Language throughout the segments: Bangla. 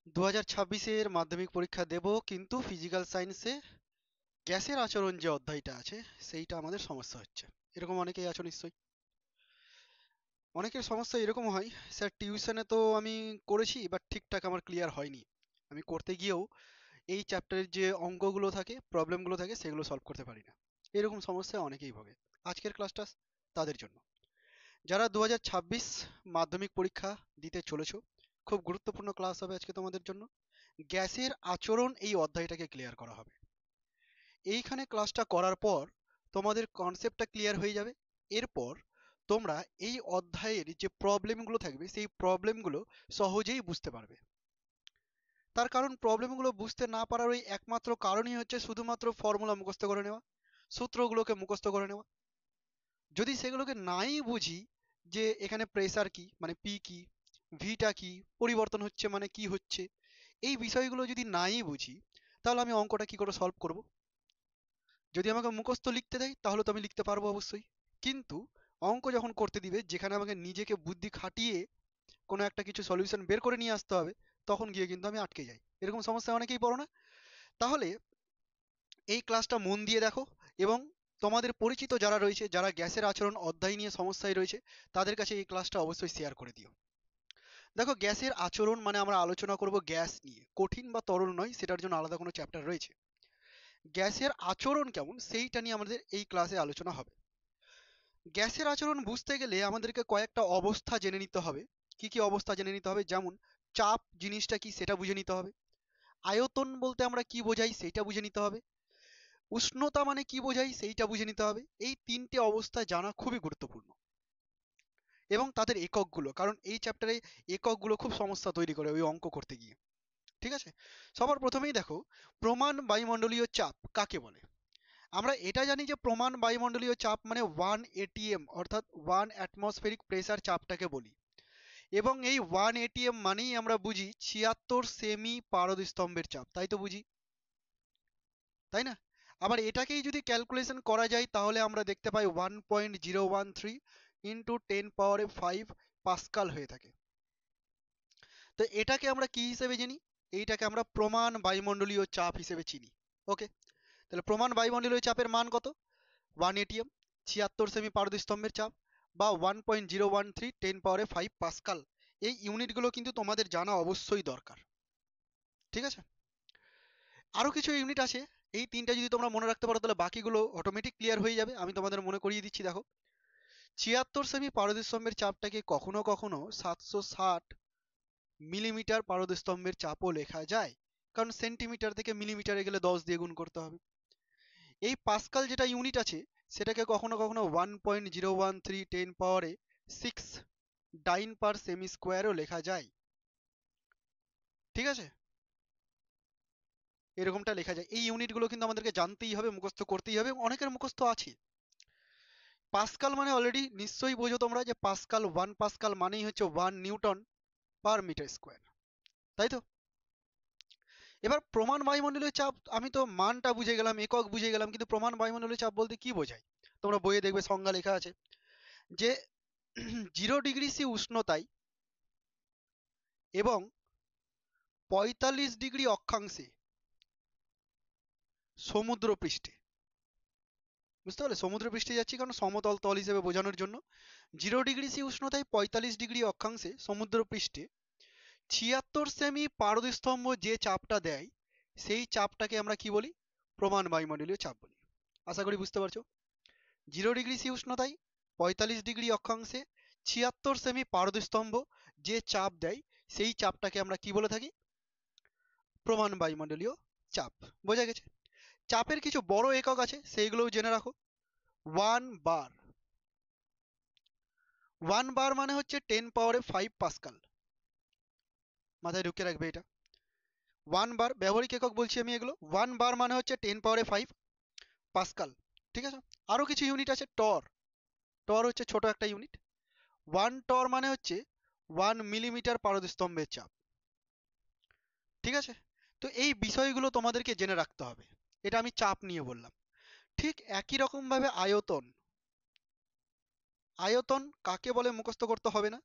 2026-এর মাধ্যমিক পরীক্ষা দেব, কিন্তু ফিজিক্যাল সায়েন্সে গ্যাসের আচরণ যে অধ্যায়টা আছে সেইটা আমাদের সমস্যা হচ্ছে। এরকম অনেকেই আছো নিশ্চয়ই। অনেকের সমস্যা এরকম হয়, স্যার টিউশনে তো আমি করেছি বাট ঠিকঠাক আমার ক্লিয়ার হয়নি। আমি করতে গিয়েও এই চ্যাপ্টারের যে অঙ্কগুলো থাকে, প্রবলেমগুলো থাকে, সেগুলো সলভ করতে পারি না। এরকম সমস্যায় অনেকেই ভোগে। আজকের ক্লাসটা তাদের জন্য, যারা 2026 মাধ্যমিক পরীক্ষা দিতে চলেছো। খুব গুরুত্বপূর্ণ ক্লাস হবে আজকে তোমাদের জন্য। গ্যাসের আচরণ এই অধ্যায়টাকে ক্লিয়ার করা হবে। এইখানে ক্লাসটা করার পর তোমাদের কনসেপ্টটা ক্লিয়ার হয়ে যাবে। এরপর তোমরা এই অধ্যায়ের যে প্রবলেমগুলো থাকবে সেই প্রবলেমগুলো সহজেই বুঝতে পারবে। তার কারণ প্রবলেমগুলো বুঝতে না পারার ওই একমাত্র কারণই হচ্ছে শুধুমাত্র ফর্মুলা মুখস্থ করে নেওয়া, সূত্রগুলোকে মুখস্থ করে নেওয়া। যদি সেগুলোকে নাই বুঝি যে এখানে প্রেসার কি মানে পি কি, ভিটা কি, পরিবর্তন হচ্ছে মানে কি হচ্ছে, এই বিষয়গুলো যদি নাই বুঝি, তাহলে আমি অঙ্কটা কি করে সলভ করব? যদি আমাকে মুখস্থ লিখতে দেয় তাহলে তো আমি লিখতে পারবো অবশ্যই, কিন্তু অঙ্ক যখন করতে দিবে যেখানে আমাকে নিজেকে বুদ্ধি খাটিয়ে কোনো একটা কিছু সলিউশন বের করে নিয়ে আসতে হবে, তখন গিয়ে কিন্তু আমি আটকে যাই। এরকম সমস্যা অনেকেই পড়ো না? তাহলে এই ক্লাসটা মন দিয়ে দেখো, এবং তোমাদের পরিচিত যারা রয়েছে, যারা গ্যাসের আচরণ অধ্যায় নিয়ে সমস্যায় রয়েছে, তাদের কাছে এই ক্লাসটা অবশ্যই শেয়ার করে দিও। দেখো, গ্যাসের আচরণ মানে আমরা আলোচনা করব গ্যাস নিয়ে, কঠিন বা তরল নয়, সেটার জন্য আলাদা কোনো চ্যাপ্টার রয়েছে। গ্যাসের আচরণ কেমন সেইটা নিয়ে আমাদের এই ক্লাসে আলোচনা হবে। গ্যাসের আচরণ বুঝতে গেলে আমাদেরকে কয়েকটা অবস্থা জেনে নিতে হবে। কি কি অবস্থা জেনে নিতে হবে? যেমন চাপ জিনিসটা কি সেটা বুঝে নিতে হবে, আয়তন বলতে আমরা কি বোঝাই সেইটা বুঝে নিতে হবে, উষ্ণতা মানে কি বোঝাই সেইটা বুঝে নিতে হবে। এই তিনটে অবস্থা জানা খুবই গুরুত্বপূর্ণ, এবং তাদের এককগুলো, কারণ এই চ্যাপ্টারে এককগুলো খুব সমস্যা তৈরি করে ওই অঙ্ক করতে গিয়ে। ঠিক আছে, সবার প্রথমেই দেখো, প্রমাণ বায়ুমণ্ডলীয় চাপ কাকে বলে। আমরা এটা জানি যে প্রমাণ বায়ুমণ্ডলীয় চাপ মানে 1 atm অর্থাৎ 1 অ্যাটমসফেরিক প্রেসার চাপটাকে বলি, এবং এই 1 atm মানেই আমরা বুঝি 76 সেমি পারদস্তম্ভের চাপ, তাই তো বুঝি, তাই না? আবার এটাকেই যদি ক্যালকুলেশন করা যায় তাহলে আমরা দেখতে পাই 1.013 ইন্টু 10 পাওয়ারে 5 পাস্কাল হয়ে থাকে। তো এটাকে আমরা কি হিসেবে জানি? এইটাকে আমরা প্রমাণ বায়ুমণ্ডলীয় চাপ হিসেবে চিনি। ওকে, তাহলে প্রমাণ বায়ুমণ্ডলীয় চাপের মান কত? 1 atm, 76 সেমি পারদস্তম্ভের চাপ, বা 1.013 10 পাওয়ারে 5 পাস্কাল। এই ইউনিটগুলো কিন্তু তোমাদের জানা অবশ্যই দরকার। ঠিক আছে, আরো কিছু ইউনিট আছে। এই তিনটা যদি তোমরা মনে রাখতে পারো তাহলে বাকিগুলো অটোমেটিক ক্লিয়ার হয়ে যাবে। আমি তোমাদের মনে করিয়ে দিচ্ছি। দেখো, 76 সেমি পারদস্তম্ভের চাপটাকে কখনো কখনো 760 মিলিমিটার পারদস্তম্ভের চাপও লেখা যায়, কারণ সেন্টিমিটার থেকে মিলিমিটারে গেলে 10 দিয়ে গুণ করতে হবে। এই পাস্কাল যেটা ইউনিট আছে, সেটাকে কখনো কখনো 1.013 10 পাওয়ারে 6 ডাইন পার সেমি স্কোয়ারও লেখা যায়। ঠিক আছে, এরকমটা লেখা যায়। এই ইউনিটগুলো কিন্তু আমাদেরকে জানতেই হবে, মুখস্থ করতেই হবে, এবং অনেকের মুখস্থ আছে। পাস্কাল মানে অলরেডি নিশ্চয়ই বোঝো তোমরা যে পাস্কাল, 1 পাস্কাল মানেই হচ্ছে 1 নিউটন পার মিটার স্কোয়ার, তাই তো? এবার প্রমাণ বায়ুমণ্ডলীয় চাপ, আমি তো মানটা বুঝে গেলাম, একক বুঝে গেলাম, কিন্তু প্রমাণ বায়ুমণ্ডলীয় চাপ বলতে কি বোঝায়? তোমরা বইয়ে দেখবে সংজ্ঞা লেখা আছে যে 0 ডিগ্রি সি উষ্ণতায় এবং 45 ডিগ্রি অক্ষাংশে সমুদ্র পৃষ্ঠে, বুঝতে পারলে? সমুদ্র পৃষ্ঠে যাচ্ছি কারণ সমতল তল হিসেবে বোঝানোর জন্য। 0 ডিগ্রি সি উষ্ণতায় 45 ডিগ্রি অক্ষাংশে সমুদ্র পৃষ্ঠে 76 সেমি পারদস্তম্ভ যে চাপটা দেয়, সেই চাপটাকে আমরা কি বলি? প্রমাণ বায়ুমণ্ডলীয় চাপ বলি। আশা করি বুঝতে পারছো। 0 ডিগ্রি সি উষ্ণতায় 45 ডিগ্রি অক্ষাংশে 76 সেমি পারদস্তম্ভ যে চাপ দেয়, সেই চাপটাকে আমরা কি বলে থাকি? প্রমাণ বায়ুমণ্ডলীয় চাপ। বোঝা গেছে? চাপের কিছু বড় একক আছে, সেইগুলোও জেনে রাখো। 1 বার, 1 বার মানে হচ্ছে 10 পাওয়ারে 5 পাস্কাল। মাথায় ঢুকিয়ে রাখবে এটা। 1 বার ব্যবহারিক একক বলছি আমি এগুলো। 1 বার মানে হচ্ছে 10 পাওয়ারে 5 পাস্কাল। ঠিক আছে, আরো কিছু ইউনিট আছে। টর, টর হচ্ছে ছোট একটা ইউনিট। 1 টর মানে হচ্ছে 1 মিলিমিটার পারদস্তম্ভের চাপ। ঠিক আছে, তো এই বিষয়গুলো তোমাদেরকে জেনে রাখতে হবে। এটা আমি চাপ নিয়ে বললাম। ঠিক একই রকম ভাবে আয়তন, আয়তন কাকে বলে মুখস্থ করতে হবে না,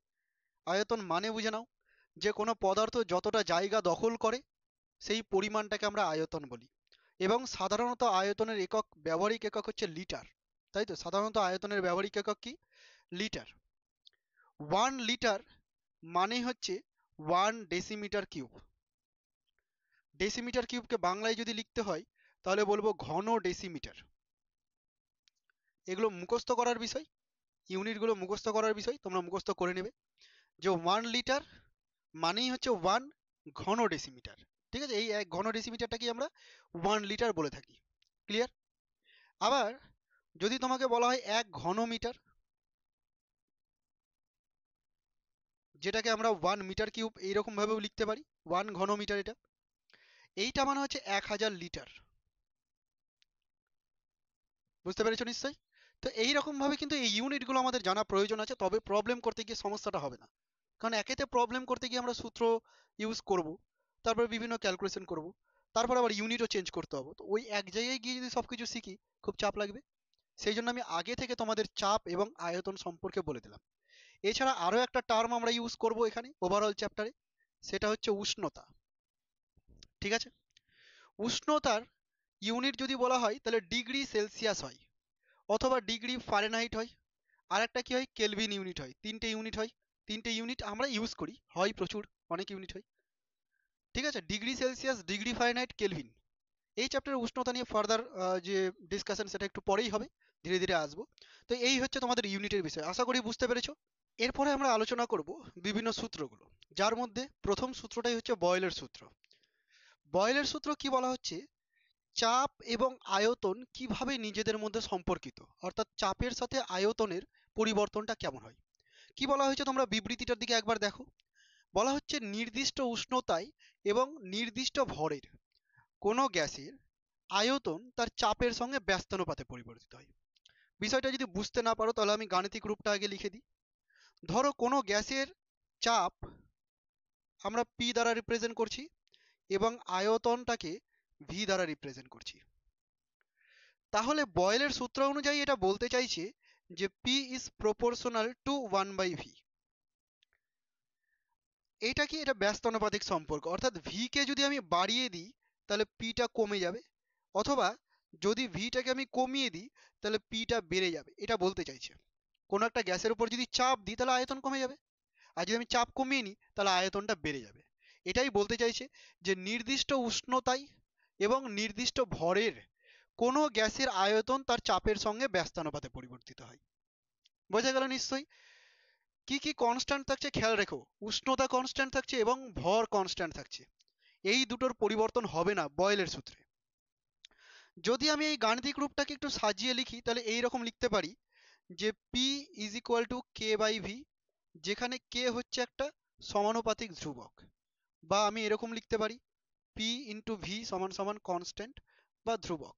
আয়তন মানে বুঝে নাও। যে কোনো পদার্থ যতটা জায়গা দখল করে সেই পরিমাণটাকে আমরা আয়তন বলি। এবং সাধারণত আয়তনের একক, ব্যবহারিক একক হচ্ছে লিটার। তাই তো, সাধারণত আয়তনের ব্যবহারিক একক কি? লিটার। 1 লিটার মানে হচ্ছে 1 ডেসিমিটার কিউব। ডেসিমিটার কিউবকে বাংলায় যদি লিখতে হয় তাহলে বলবো ঘন ডেসিমিটার। এগুলো মুখস্থ করার বিষয়, ইউনিটগুলো মুখস্থ করার বিষয়, তোমরা মুখস্থ করে নেবে যে 1 লিটার মানেই হচ্ছে 1 ঘন ডেসিমিটার। ঠিক আছে, এই 1 ঘন ডেসিমিটারটাকে আমরা 1 লিটার বলে থাকি। ক্লিয়ার? আবার যদি তোমাকে বলা হয় 1 ঘনমিটার, যেটাকে আমরা 1 মিটার কিউব এইরকম ভাবেও লিখতে পারি, 1 ঘনমিটার, এইটা মানে হচ্ছে 1000 লিটার। বুঝতে পেরেছো নিশ্চয়ই? তো এইরকম ভাবে কিন্তু এই ইউনিটগুলো আমাদের জানা প্রয়োজন আছে, তবে প্রবলেম করতে গিয়ে সমস্যাটা হবে না। কারণ একেতে প্রবলেম করতে গিয়ে আমরা সূত্র ইউজ করব, তারপর বিভিন্ন ক্যালকুলেশন করব, তারপর আবার ইউনিটও চেঞ্জ করতে হবে। তো ওই এক জায়গায় গিয়ে যদি সবকিছু শিখি খুব চাপ লাগবে। সেই জন্য আমি আগে থেকে তোমাদের চাপ এবং আয়তন সম্পর্কে বলে দিলাম। এছাড়া আরো একটা টার্ম আমরা ইউজ করব এখানে ওভারঅল চ্যাপ্টারে, সেটা হচ্ছে উষ্ণতা। ঠিক আছে, উষ্ণতার ইউনিট যদি বলা হয় তাহলে ডিগ্রি সেলসিয়াস হয়, অথবা ডিগ্রি ফারেনহাইট হয়, আর একটা কি হয়, কেলভিন ইউনিট হয়। তিনটে ইউনিট হয়, তিনটে ইউনিট আমরা ইউজ করি, হয় প্রচুর, অনেক ইউনিট হয়। ঠিক আছে, degree Celsius, degree Fahrenheit, kelvin. এই চ্যাপ্টারের উষ্ণতা নিয়ে ফার্দার যে ডিসকাশন সেটা একটু পরেই হবে, ধীরে ধীরে আসবো। তো এই হচ্ছে তোমাদের ইউনিটের বিষয়, আশা করি বুঝতে পেরেছো। এরপরে আমরা আলোচনা করব বিভিন্ন সূত্রগুলো, যার মধ্যে প্রথম সূত্রটাই হচ্ছে বয়েলের সূত্র। বয়েলের সূত্র কি বলা হচ্ছে, চাপ এবং আয়তন কিভাবে নিজেদের মধ্যে সম্পর্কিত, অর্থাৎ চাপের সাথে আয়তনের পরিবর্তনটা কেমন হয়। কি বলা হয়েছে তোমরা বিবৃতিটার দিকে একবার দেখো। বলা হচ্ছে নির্দিষ্ট উষ্ণতায় এবং নির্দিষ্ট ভরের কোনো গ্যাসের আয়তন তার চাপের সঙ্গে ব্যস্তানুপাতে পরিবর্তিত হয়। বিষয়টা যদি বুঝতে না পারো তাহলে আমি গাণিতিক রূপটা আগে লিখে দিই। ধরো কোনো গ্যাসের চাপ আমরা পি দ্বারা রিপ্রেজেন্ট করছি এবং আয়তনটাকে ভি দ্বারা রিপ্রেজেন্ট করছি। তাহলে বয়েলের সূত্র অনুযায়ী এটা বলতে চাইছে যে P is proportional to 1/v। এটা কি, এটা ব্যস্তানুপাতিক সম্পর্ক, অর্থাৎ ভি কে যদি আমি বাড়িয়ে দিই তাহলে পিটা কমে যাবে, অথবা যদি ভিটাকে আমি কমিয়ে দিই তাহলে পিটা বেড়ে যাবে, এটা বলতে চাইছে। কোনো একটা গ্যাসের উপর যদি চাপ দিই তাহলে আয়তন কমে যাবে, আর যদি আমি চাপ কমিয়ে নিই তাহলে আয়তনটা বেড়ে যাবে। এটাই বলতে চাইছে যে নির্দিষ্ট উষ্ণতায় এবং নির্দিষ্ট ভরের কোনো গ্যাসের আয়তন তার চাপের সঙ্গে ব্যস্তানুপাতে পরিবর্তিত হয়। বোঝা গেল নিশ্চয়ই? কি কি কনস্ট্যান্ট থাকছে খেয়াল রেখো, উষ্ণতা কনস্ট্যান্ট থাকছে এবং ভর কনস্ট্যান্ট থাকছে, এই দুটোর পরিবর্তন হবে না বয়েলের সূত্রে। যদি আমি এই গাণিতিক রূপটাকে একটু সাজিয়ে লিখি তাহলে এই রকম লিখতে পারি যে P is equal to K by V, যেখানে কে হচ্ছে একটা সমানুপাতিক ধ্রুবক, বা আমি এরকম লিখতে পারি P ইন্টু ভি সমান সমান কনস্ট্যান্ট বা ধ্রুবক।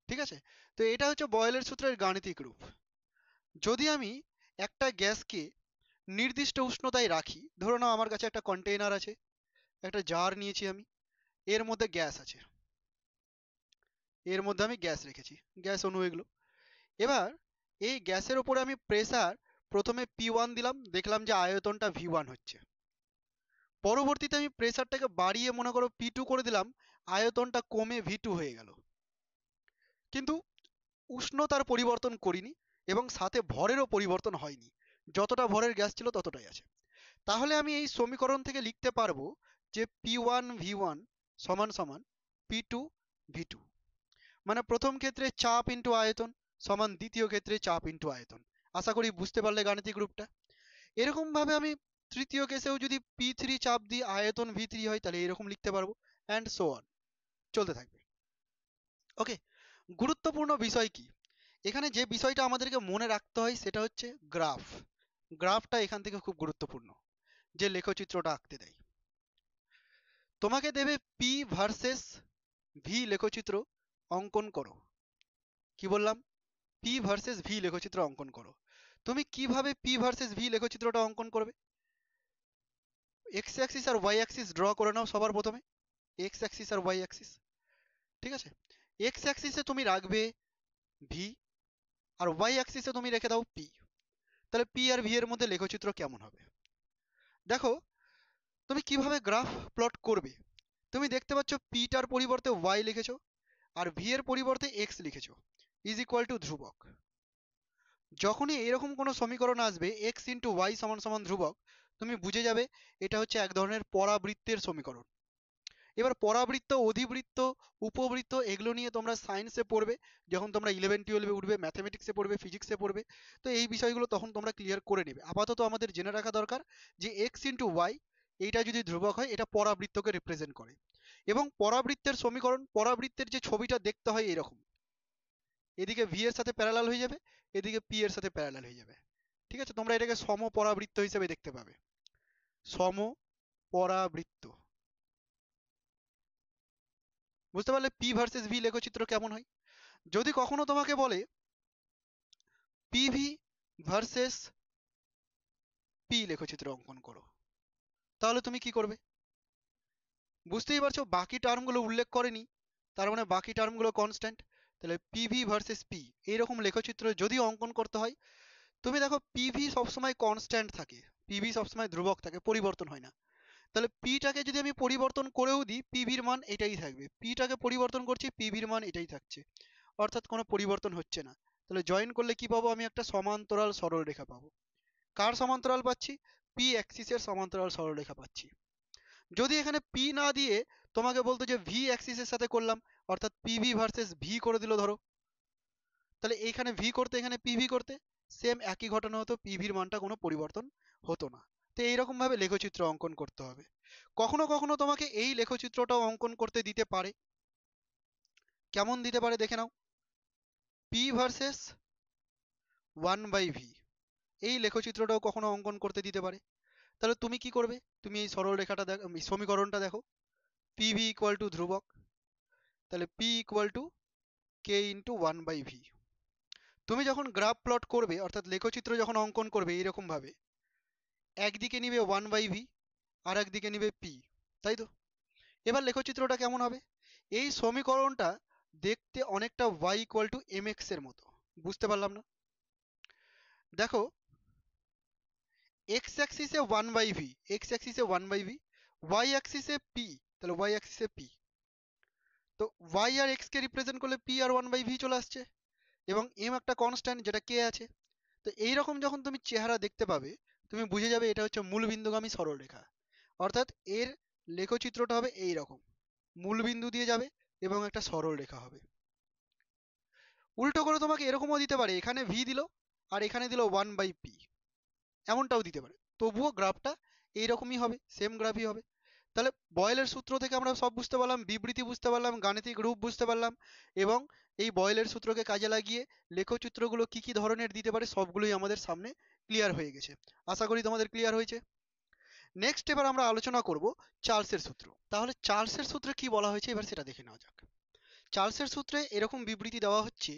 ঠিক আছে, তো এটা হচ্ছে বয়েলের সূত্রের গাণিতিক রূপ। যদি আমি একটা গ্যাসকে নির্দিষ্ট উষ্ণতায় রাখি, ধরে নাও আমার কাছে একটা কন্টেইনার আছে, একটা জার নিয়েছি আমি, এর মধ্যে গ্যাস আছে, এর মধ্যে আমি গ্যাস রেখেছি, গ্যাস অণু এগুলো। এবার এই গ্যাসের ওপরে আমি প্রেসার প্রথমে P1 দিলাম, দেখলাম যে আয়তনটা V1 হচ্ছে। পরবর্তীতে আমি প্রেসারটাকে বাড়িয়ে মনে করো P2 করে দিলাম, আয়তনটা কমে V2 হয়ে গেল। কিন্তু উষ্ণতার পরিবর্তন করিনি এবং সাথে ভরেরও পরিবর্তন হয়নি, যতটা ভরের গ্যাস ছিল ততটাই আছে। তাহলে আমি এই সমীকরণ থেকে লিখতে পারবো যে P1 V1 সমান সমান P2 V2, মানে প্রথম ক্ষেত্রে চাপ ইন্টু আয়তন সমান দ্বিতীয় ক্ষেত্রে চাপ ইন্টু আয়তন। আশা করি বুঝতে পারলে গাণিতিক রূপটা। এরকম ভাবে আমি তৃতীয় কেসেও যদি P3 চাপ দিই আয়তন V3 হয় তাহলে এরকম লিখতে পারবো, অ্যান্ড সো অন, চলতে থাকবে। ওকে, গুরুত্বপূর্ণ বিষয় কি, এখানে যে বিষয়টা আমাদেরকে মনে রাখতে হয় সেটা হচ্ছে গ্রাফ। গ্রাফটা এখান থেকে খুব গুরুত্বপূর্ণ, যে লেখচিত্রটা আঁকতে দেয়। তোমাকে দেবে পি ভার্সেস ভি লেখচিত্র অঙ্কন করো। কি বললাম? পি ভার্সেস ভি লেখচিত্র অঙ্কন করো। তুমি কিভাবে পি ভার্সেস ভি লেখচিত্রটা অঙ্কন করবে? এক্স অ্যাক্সিস আর ওয়াই অ্যাক্সিস ড্র করে নাও সবার প্রথমে, এক্স অ্যাক্সিস আর ওয়াই অ্যাক্সিস। ঠিক আছে, এক্স অ্যাক্সিসে তুমি রাখবে ভি, আর ওয়াই অ্যাক্সিসে তুমি রেখে দাও পি। তাহলে পি আর ভি এর মধ্যে লেখচিত্র কেমন হবে? দেখো তুমি কিভাবে গ্রাফ প্লট করবে। তুমি দেখতে পাচ্ছ পিটার পরিবর্তে ওয়াই লিখেছো আর ভি এর পরিবর্তে এক্স লিখেছো ইজ ইকুয়াল টু ধ্রুবক। যখনই এরকম কোনো সমীকরণ আসবে এক্স ইন্টু ওয়াই সমান সমান ধ্রুবক, তুমি বুঝে যাবে এটা হচ্ছে এক ধরনের পরাবৃত্তের সমীকরণ। এবার পরাবৃত্ত, অধিবৃত্ত, উপবৃত্ত এগুলো নিয়ে তোমরা সায়েন্সে পড়বে, যখন তোমরা 11-12 উঠবে, ম্যাথমেটিক্সে পড়বে, ফিজিক্সে পড়বে। তো এই বিষয়গুলো তখন তোমরা ক্লিয়ার করে নেবে। আপাতত আমাদের জেনে রাখা দরকার যে এক্স ইন্টু ওয়াই এইটা যদি ধ্রুবক হয় এটা পরাবৃত্তকে রিপ্রেজেন্ট করে। এবং পরাবৃত্তের সমীকরণ, পরাবৃত্তের যে ছবিটা দেখতে হয় এরকম, এদিকে ভি এর সাথে প্যারালাল হয়ে যাবে, এদিকে পি এর সাথে প্যারালাল হয়ে যাবে। ঠিক আছে, তোমরা এটাকে সমপরাবৃত্ত হিসেবে দেখতে পাবে। সমপরাবৃত্ত, বুঝতে পারলে পি ভার্সেস ভি লেখচিত্র কেমন হয়। যদি কখনো তোমাকে বলে পিভি ভার্সেস পি লেখচিত্র অঙ্কন করো, তাহলে তুমি কি করবে? বুঝতেই পারছো বাকি টার্মগুলো উল্লেখ করেনি, তার মানে বাকি টার্মগুলো কনস্ট্যান্ট। তাহলে পিভি ভার্সেস পি এইরকম লেখচিত্র যদি অঙ্কন করতে হয়, তুমি দেখো পিভি সবসময় কনস্ট্যান্ট থাকে, পিভি সবসময় ধ্রুবক থাকে, পরিবর্তন হয় না। তাহলে পিটাকে যদি আমি পরিবর্তন করেও দিই পিভির মান এটাই থাকবে, পিটাকে পরিবর্তন করছি পিভির মান এটাই থাকছে, অর্থাৎ কোনো পরিবর্তন হচ্ছে না। তাহলে জয়েন করলে কি পাবো? আমি একটা সমান্তরাল সরলরেখা পাবো। কার সমান্তরাল পাচ্ছি? পি অ্যাক্সিসের সমান্তরাল সরলরেখা পাচ্ছি। যদি এখানে পি না দিয়ে তোমাকে বলতো যে ভি অ্যাক্সিসের সাথে করলাম, অর্থাৎ পিভি ভার্সেস ভি করে দিল ধরো, তাহলে এখানে ভি করতে এখানে পিভি করতে সেম একই ঘটনা হতো, পিভির মানটা কোনো পরিবর্তন হতো না। তো এইরকম ভাবে লেখচিত্র অঙ্কন করতে হবে। কখনো কখনো তোমাকে এই লেখচিত্রটাও অঙ্কন করতে দিতে পারে। কেমন দিতে পারে দেখে নাও। পি ভার্সেস 1/v, এই লেখচিত্রটাও কখনো অঙ্কন করতে দিতে পারে। তাহলে তুমি কি করবে? তুমি এই সরলরেখাটা দেখো, এই সমীকরণটা দেখো, পিভি ইকুয়াল টু ধ্রুবক, তাহলে P equal to K into 1/v। তুমি যখন গ্রাফ প্লট করবে, অর্থাৎ লেখচিত্র যখন অঙ্কন করবে এইরকম ভাবে, একদিকে নিবে 1/v আর একদিকে নিবে পি, তাই তো? এবার লেখচিত্রটা কেমন হবে? এই সমীকরণটা দেখতে অনেকটা y ইকুয়াল টু mx এর মতো। বুঝতে পারলাম না? দেখো x অ্যাক্সিসে 1/v, x অ্যাক্সিসে 1/v, y অ্যাক্সিসে p, তাহলে y অ্যাক্সিসে p। তো y আর x কে রিপ্রেজেন্ট করলে p আর 1/v চলে আসছে, এবং m একটা কনস্ট্যান্ট যেটা k আছে। তো এইরকম যখন তুমি চেহারা দেখতে পাবে, তুমি বুঝে যাবে এটা হচ্ছে মূলবিন্দুগামী সরলরেখা। অর্থাৎ এর লেখচিত্রটা হবে এই রকম, মূলবিন্দু দিয়ে যাবে এবং একটা সরলরেখা হবে। উল্টো করে তোমাকে এরকমও দিতে পারে, এখানে ভি দিল আর এখানে দিল 1/p, এমনটাও দিতে পারে, তবুও গ্রাফটা এইরকমই হবে, সেম গ্রাফই হবে। তাহলে বয়েলের সূত্র থেকে আমরা সব বুঝতে পারলাম, বিবৃতি বুঝতে পারলাম, গাণিতিক রূপ বুঝতে পারলাম, এবং এই বয়েলের সূত্রকে কাজে লাগিয়ে লেখচিত্রগুলো কি কি ধরনের দিতে পারে সবগুলোই আমাদের সামনে ক্লিয়ার হয়ে গেছে। আশা করি তোমাদের ক্লিয়ার হয়েছে। নেক্সট এবার আমরা আলোচনা করব চার্লসের সূত্র। তাহলে চার্লসের সূত্রে কি বলা হয়েছে এবার সেটা দেখে নেওয়া যাক। চার্লসের সূত্রে এরকম বিবৃতি দেওয়া হচ্ছে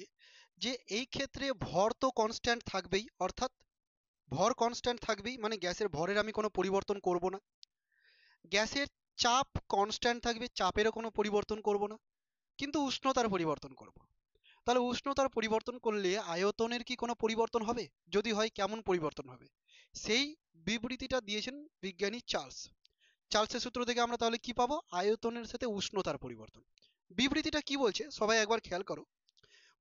যে এই ক্ষেত্রে ভর তো কনস্ট্যান্ট থাকবেই, অর্থাৎ ভর কনস্ট্যান্ট থাকবেই, মানে গ্যাসের ভরের আমি কোনো পরিবর্তন করব না। গ্যাসের চাপ কনস্ট্যান্ট থাকবে, চাপেরও কোনো পরিবর্তন করব না, কিন্তু উষ্ণতার পরিবর্তন করব। তাহলে উষ্ণতার পরিবর্তন করলে আয়তনের কি কোনো পরিবর্তন হবে? যদি হয় কেমন পরিবর্তন হবে? সেই বিবৃতিটা দিয়েছেন বিজ্ঞানী চার্লস। চার্লসের সূত্র থেকে আমরা তাহলে কি পাবো? আয়তনের সাথে উষ্ণতার পরিবর্তন। বিবৃতিটা কি বলছে সবাই একবার খেয়াল করো।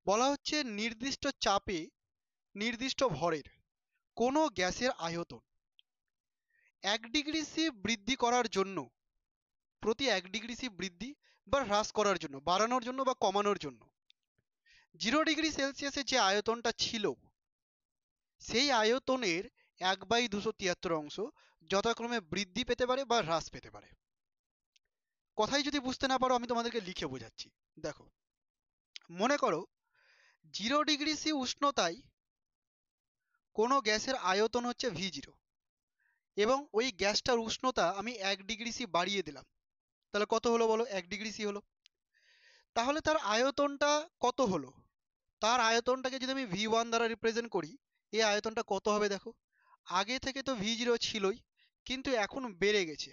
বলা হচ্ছে নির্দিষ্ট চাপে নির্দিষ্ট ভরের কোনো গ্যাসের আয়তন 1 ডিগ্রি সি বৃদ্ধি করার জন্য, প্রতি 1 ডিগ্রি সি বৃদ্ধি বা হ্রাস করার জন্য, বাড়ানোর জন্য বা কমানোর জন্য 0 ডিগ্রি সেলসিয়াসে যে আয়তনটা ছিল সেই আয়তনের 1/273 অংশ যথাক্রমে বৃদ্ধি পেতে পারে বা হ্রাস পেতে পারে। কথাই যদি বুঝতে না পারো আমি তোমাদেরকে লিখে বোঝাচ্ছি। দেখো, মনে করো 0 ডিগ্রি সি উষ্ণতায় কোনো গ্যাসের আয়তন হচ্ছে V0, এবং ওই গ্যাসটার উষ্ণতা আমি 1 ডিগ্রি সি বাড়িয়ে দিলাম, তাহলে কত হলো বলো? 1 ডিগ্রি সি হলো। তাহলে তার আয়তনটা কত হলো? তার আয়তনটাকে যদি আমি V1 দ্বারা রিপ্রেজেন্ট করি, এই আয়তনটা কত হবে দেখো। আগে থেকে তো V0 ছিলই, কিন্তু এখন বেড়ে গেছে।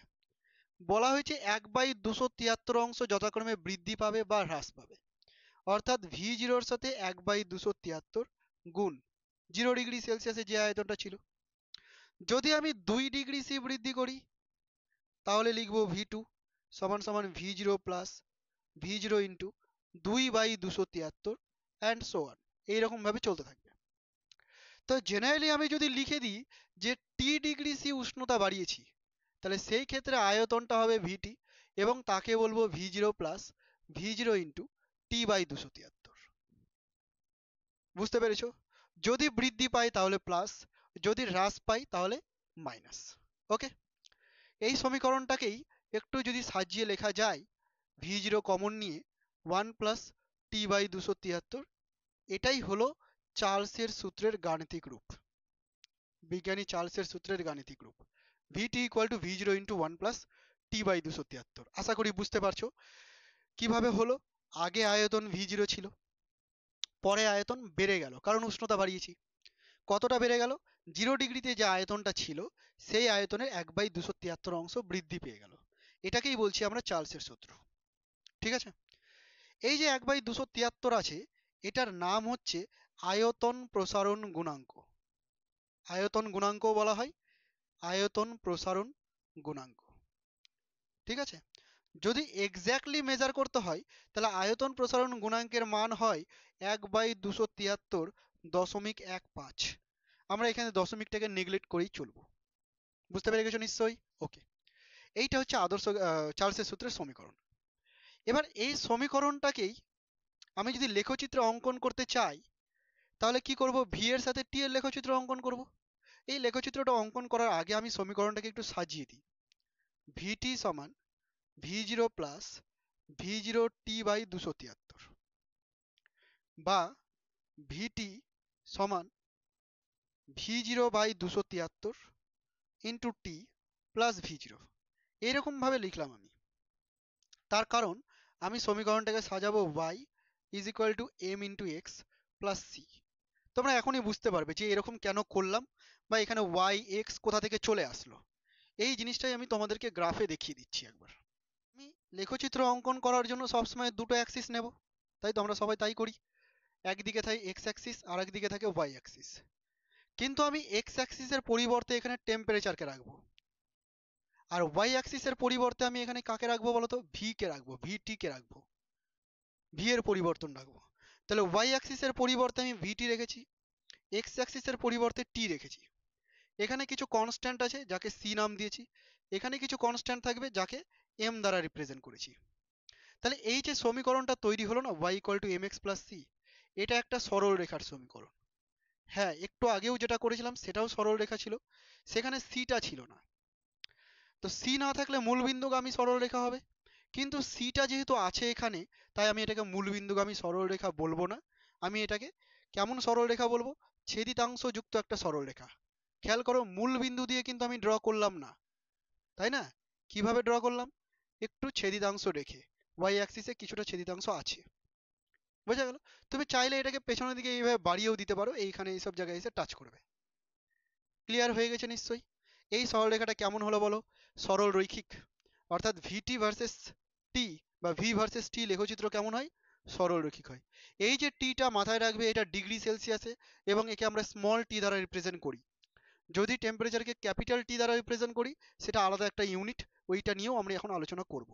বলা হয়েছে 1/273 অংশ যথাক্রমে বৃদ্ধি পাবে বা হ্রাস পাবে, অর্থাৎ V0 এর সাথে 1/273 গুণ 0 ডিগ্রি সেলসিয়াসে যে আয়তনটা ছিল। যদি আমি 2°C বৃদ্ধি করি তাহলে লিখবো V2 সমান সমান V0 plus V0 into 2/273 and so on, এইরকম ভাবে চলতে থাকবে। তো জেনারেলি আমি যদি লিখে দিই যে T°C উষ্ণতা বাড়িয়েছি, তাহলে সেই ক্ষেত্রে আয়তনটা হবে VT এবং তাকে বলবো V0 plus V0 into T/273। বুঝতে পেরেছো? যদি বৃদ্ধি পাই তাহলে প্লাস, যদি হ্রাস পাই তাহলে মাইনাস। ওকে, এই সমীকরণটাকেই একটু যদি সাজিয়ে লেখা যায়, V0 কমন নিয়ে 1 প্লাস T/273, এটাই হলো চার্লসের সূত্রের গাণিতিক রূপ, বিজ্ঞানী চার্লসের সূত্রের গাণিতিক রূপ। VT equal to V0 into 1 plus T/273। আশা করি বুঝতে পারছো কিভাবে হলো। আগে আয়তন V0 ছিল, পরে আয়তন বেড়ে গেল কারণ উষ্ণতা বাড়িয়েছি। কতটা বেড়ে গেল? 0°তে যে আয়তনটা ছিল সেই আয়তনের 1/273 অংশ বৃদ্ধি পেয়ে গেল। এটাকেই বলছি আমরা চার্লসের সূত্র। ঠিক আছে, এই যে 1/273 আছে, এটার নাম হচ্ছে আয়তন প্রসারণ গুণাঙ্ক। আয়তন গুণাঙ্ক বলা হয়, আয়তন প্রসারণ গুণাঙ্ক। ঠিক আছে, যদি এক্স্যাক্টলি মেজার করতে হয় তাহলে আয়তন প্রসারণ গুণাঙ্কের মান হয় 1/273.15। আমরা এখানে দশমিকটাকে নেগলেক্ট করেই চলবো। বুঝতে পেরে গেছো নিশ্চয়ই? ওকে, এইটা হচ্ছে আদর্শ চার্লসের সূত্রের সমীকরণ। এবার এই সমীকরণটাকেই আমি যদি লেখচিত্রে অঙ্কন করতে চাই তাহলে কি করব? ভি এর সাথে টি এর লেখচিত্র অঙ্কন করব। এই লেখচিত্রটা অঙ্কন করার আগে আমি সমীকরণটাকে একটু সাজিয়ে দিই। ভিটি সমান V0 প্লাস V0 T/273 বা VT সমান V0/273 into T plus V0, এইরকম ভাবে লিখলাম আমি। তার কারণ আমি সমীকরণটাকে সাজাবো y is equal two m into x plus c। তোমরা এখনই বুঝতে পারবে যে এরকম কেন করলাম বা এখানে y x কোথা থেকে চলে আসলো। এই জিনিসটাই আমি তোমাদেরকে গ্রাফে দেখিয়ে দিচ্ছি একবার। আমি লেখচিত্র অঙ্কন করার জন্য সবসময় দুটো অ্যাক্সিস নেব, তাই তো আমরা সবাই তাই করি। একদিকে থাকে এক্স অ্যাক্সিস আর একদিকে থাকে ওয়াই অ্যাক্সিস। কিন্তু আমি এক্স অ্যাক্সিসের পরিবর্তে এখানে টেম্পারেচারকে রাখবো, আর ওয়াই অ্যাক্সিসের পরিবর্তে আমি এখানে কাকে রাখবো বলতো? ভি কে রাখবো, ভিটি কে রাখবো, ভি এর পরিবর্তন রাখবো। তাহলে ওয়াই অ্যাক্সিসের পরিবর্তে আমি ভিটি রেখেছি, এক্স অ্যাক্সিসের পরিবর্তে টি রেখেছি। এখানে কিছু কনস্ট্যান্ট আছে যাকে সি নাম দিয়েছি, এখানে কিছু কনস্ট্যান্ট থাকবে যাকে এম দ্বারা রিপ্রেজেন্ট করেছি। তাহলে এই যে সমীকরণটা তৈরি হলো না, y equal to mx plus c, এটা একটা সরল রেখার সমীকরণ। হ্যাঁ, একটু আগেও যেটা করেছিলাম সেটাও সরল রেখা ছিল, সেখানে সিটা ছিল না। তো সি না থাকলে মূলবিন্দুগামী সরল রেখা হবে, কিন্তু সিটা যেহেতু আছে এখানে, তাই আমি এটাকে মূলবিন্দুগামী সরল রেখা বলবো না। আমি এটাকে কেমন সরল রেখা বলবো? ছেদিতাংশ যুক্ত একটা সরল রেখা। খেয়াল করো, মূল বিন্দু দিয়ে কিন্তু আমি ড্র করলাম না, তাই না? কিভাবে ড্র করলাম? একটু ছেদিতাংশ রেখে, ওয়াই অ্যাক্সিসে কিছুটা ছেদিতাংশ আছে। বোঝা গেল? তুমি চাইলে এটাকে পেছনের দিকে এইভাবে বাড়িয়েও দিতে পারো, এইখানে এইসব জায়গায় এসে টাচ করবে। ক্লিয়ার হয়ে গেছে নিশ্চয়ই? এই সরলরেখাটা কেমন হলো বলো? সরল রৈখিক, অর্থাৎ ভিটি ভার্সেস টি বা ভি ভার্সেস টি লেখচিত্র কেমন হয়? সরল রৈখিক হয়। এই যে টিটা মাথায় রাখবে, এটা ডিগ্রি সেলসিয়াসে এবং একে আমরা স্মল টি দ্বারা রিপ্রেজেন্ট করি। যদি টেম্পারেচারকে ক্যাপিটাল টি দ্বারা রিপ্রেজেন্ট করি সেটা আলাদা একটা ইউনিট, ওইটা নিয়েও আমরা এখন আলোচনা করব।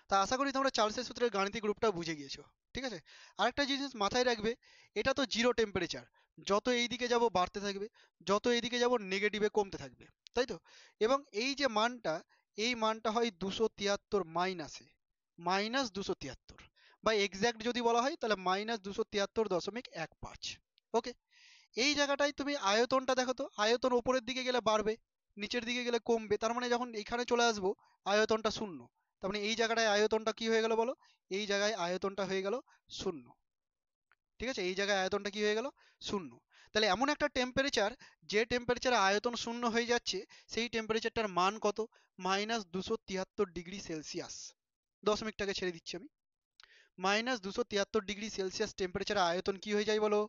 তা আশা করি তোমরা চার্লসের সূত্রের গাণিতিক রূপটা বুঝে গিয়েছো। ঠিক আছে, আরেকটা জিনিস মাথায় রাখবে, এটা তো জিরো টেম্পারেচার, যত এইদিকে যাব বাড়তে থাকবে, যত এইদিকে যাব নেগেটিভে কমতে থাকবে, তাই তো? এবং এই যে মানটা, এই মানটা হয় 273 মাইনাসে, -273, বা এক্স্যাক্ট যদি বলা হয় তাহলে -273.15। ওকে, এই জায়গাটায় তুমি আয়তনটা দেখো তো, আয়তন উপরের দিকে গেলে বাড়বে, নিচের দিকে গেলে কমবে, তার মানে যখন এখানে চলে আসবো আয়তনটা শূন্য। তার মানে এই জায়গাটায় আয়তনটা কি হয়ে গেল বলো? এই জায়গায় আয়তনটা হয়ে গেল শূন্য। ঠিক আছে, এই জায়গায় আয়তনটা কি হয়ে গেল? শূন্য। তাহলে এমন একটা টেম্পারেচার, যে টেম্পারেচারে আয়তন শূন্য হয়ে যাচ্ছে, সেই টেম্পারেচারটার মান কত? -273°C। দশমিকটাকে ছেড়ে দিচ্ছি আমি। -273°C টেম্পারেচারে আয়তন কি হয়ে যায় বলো?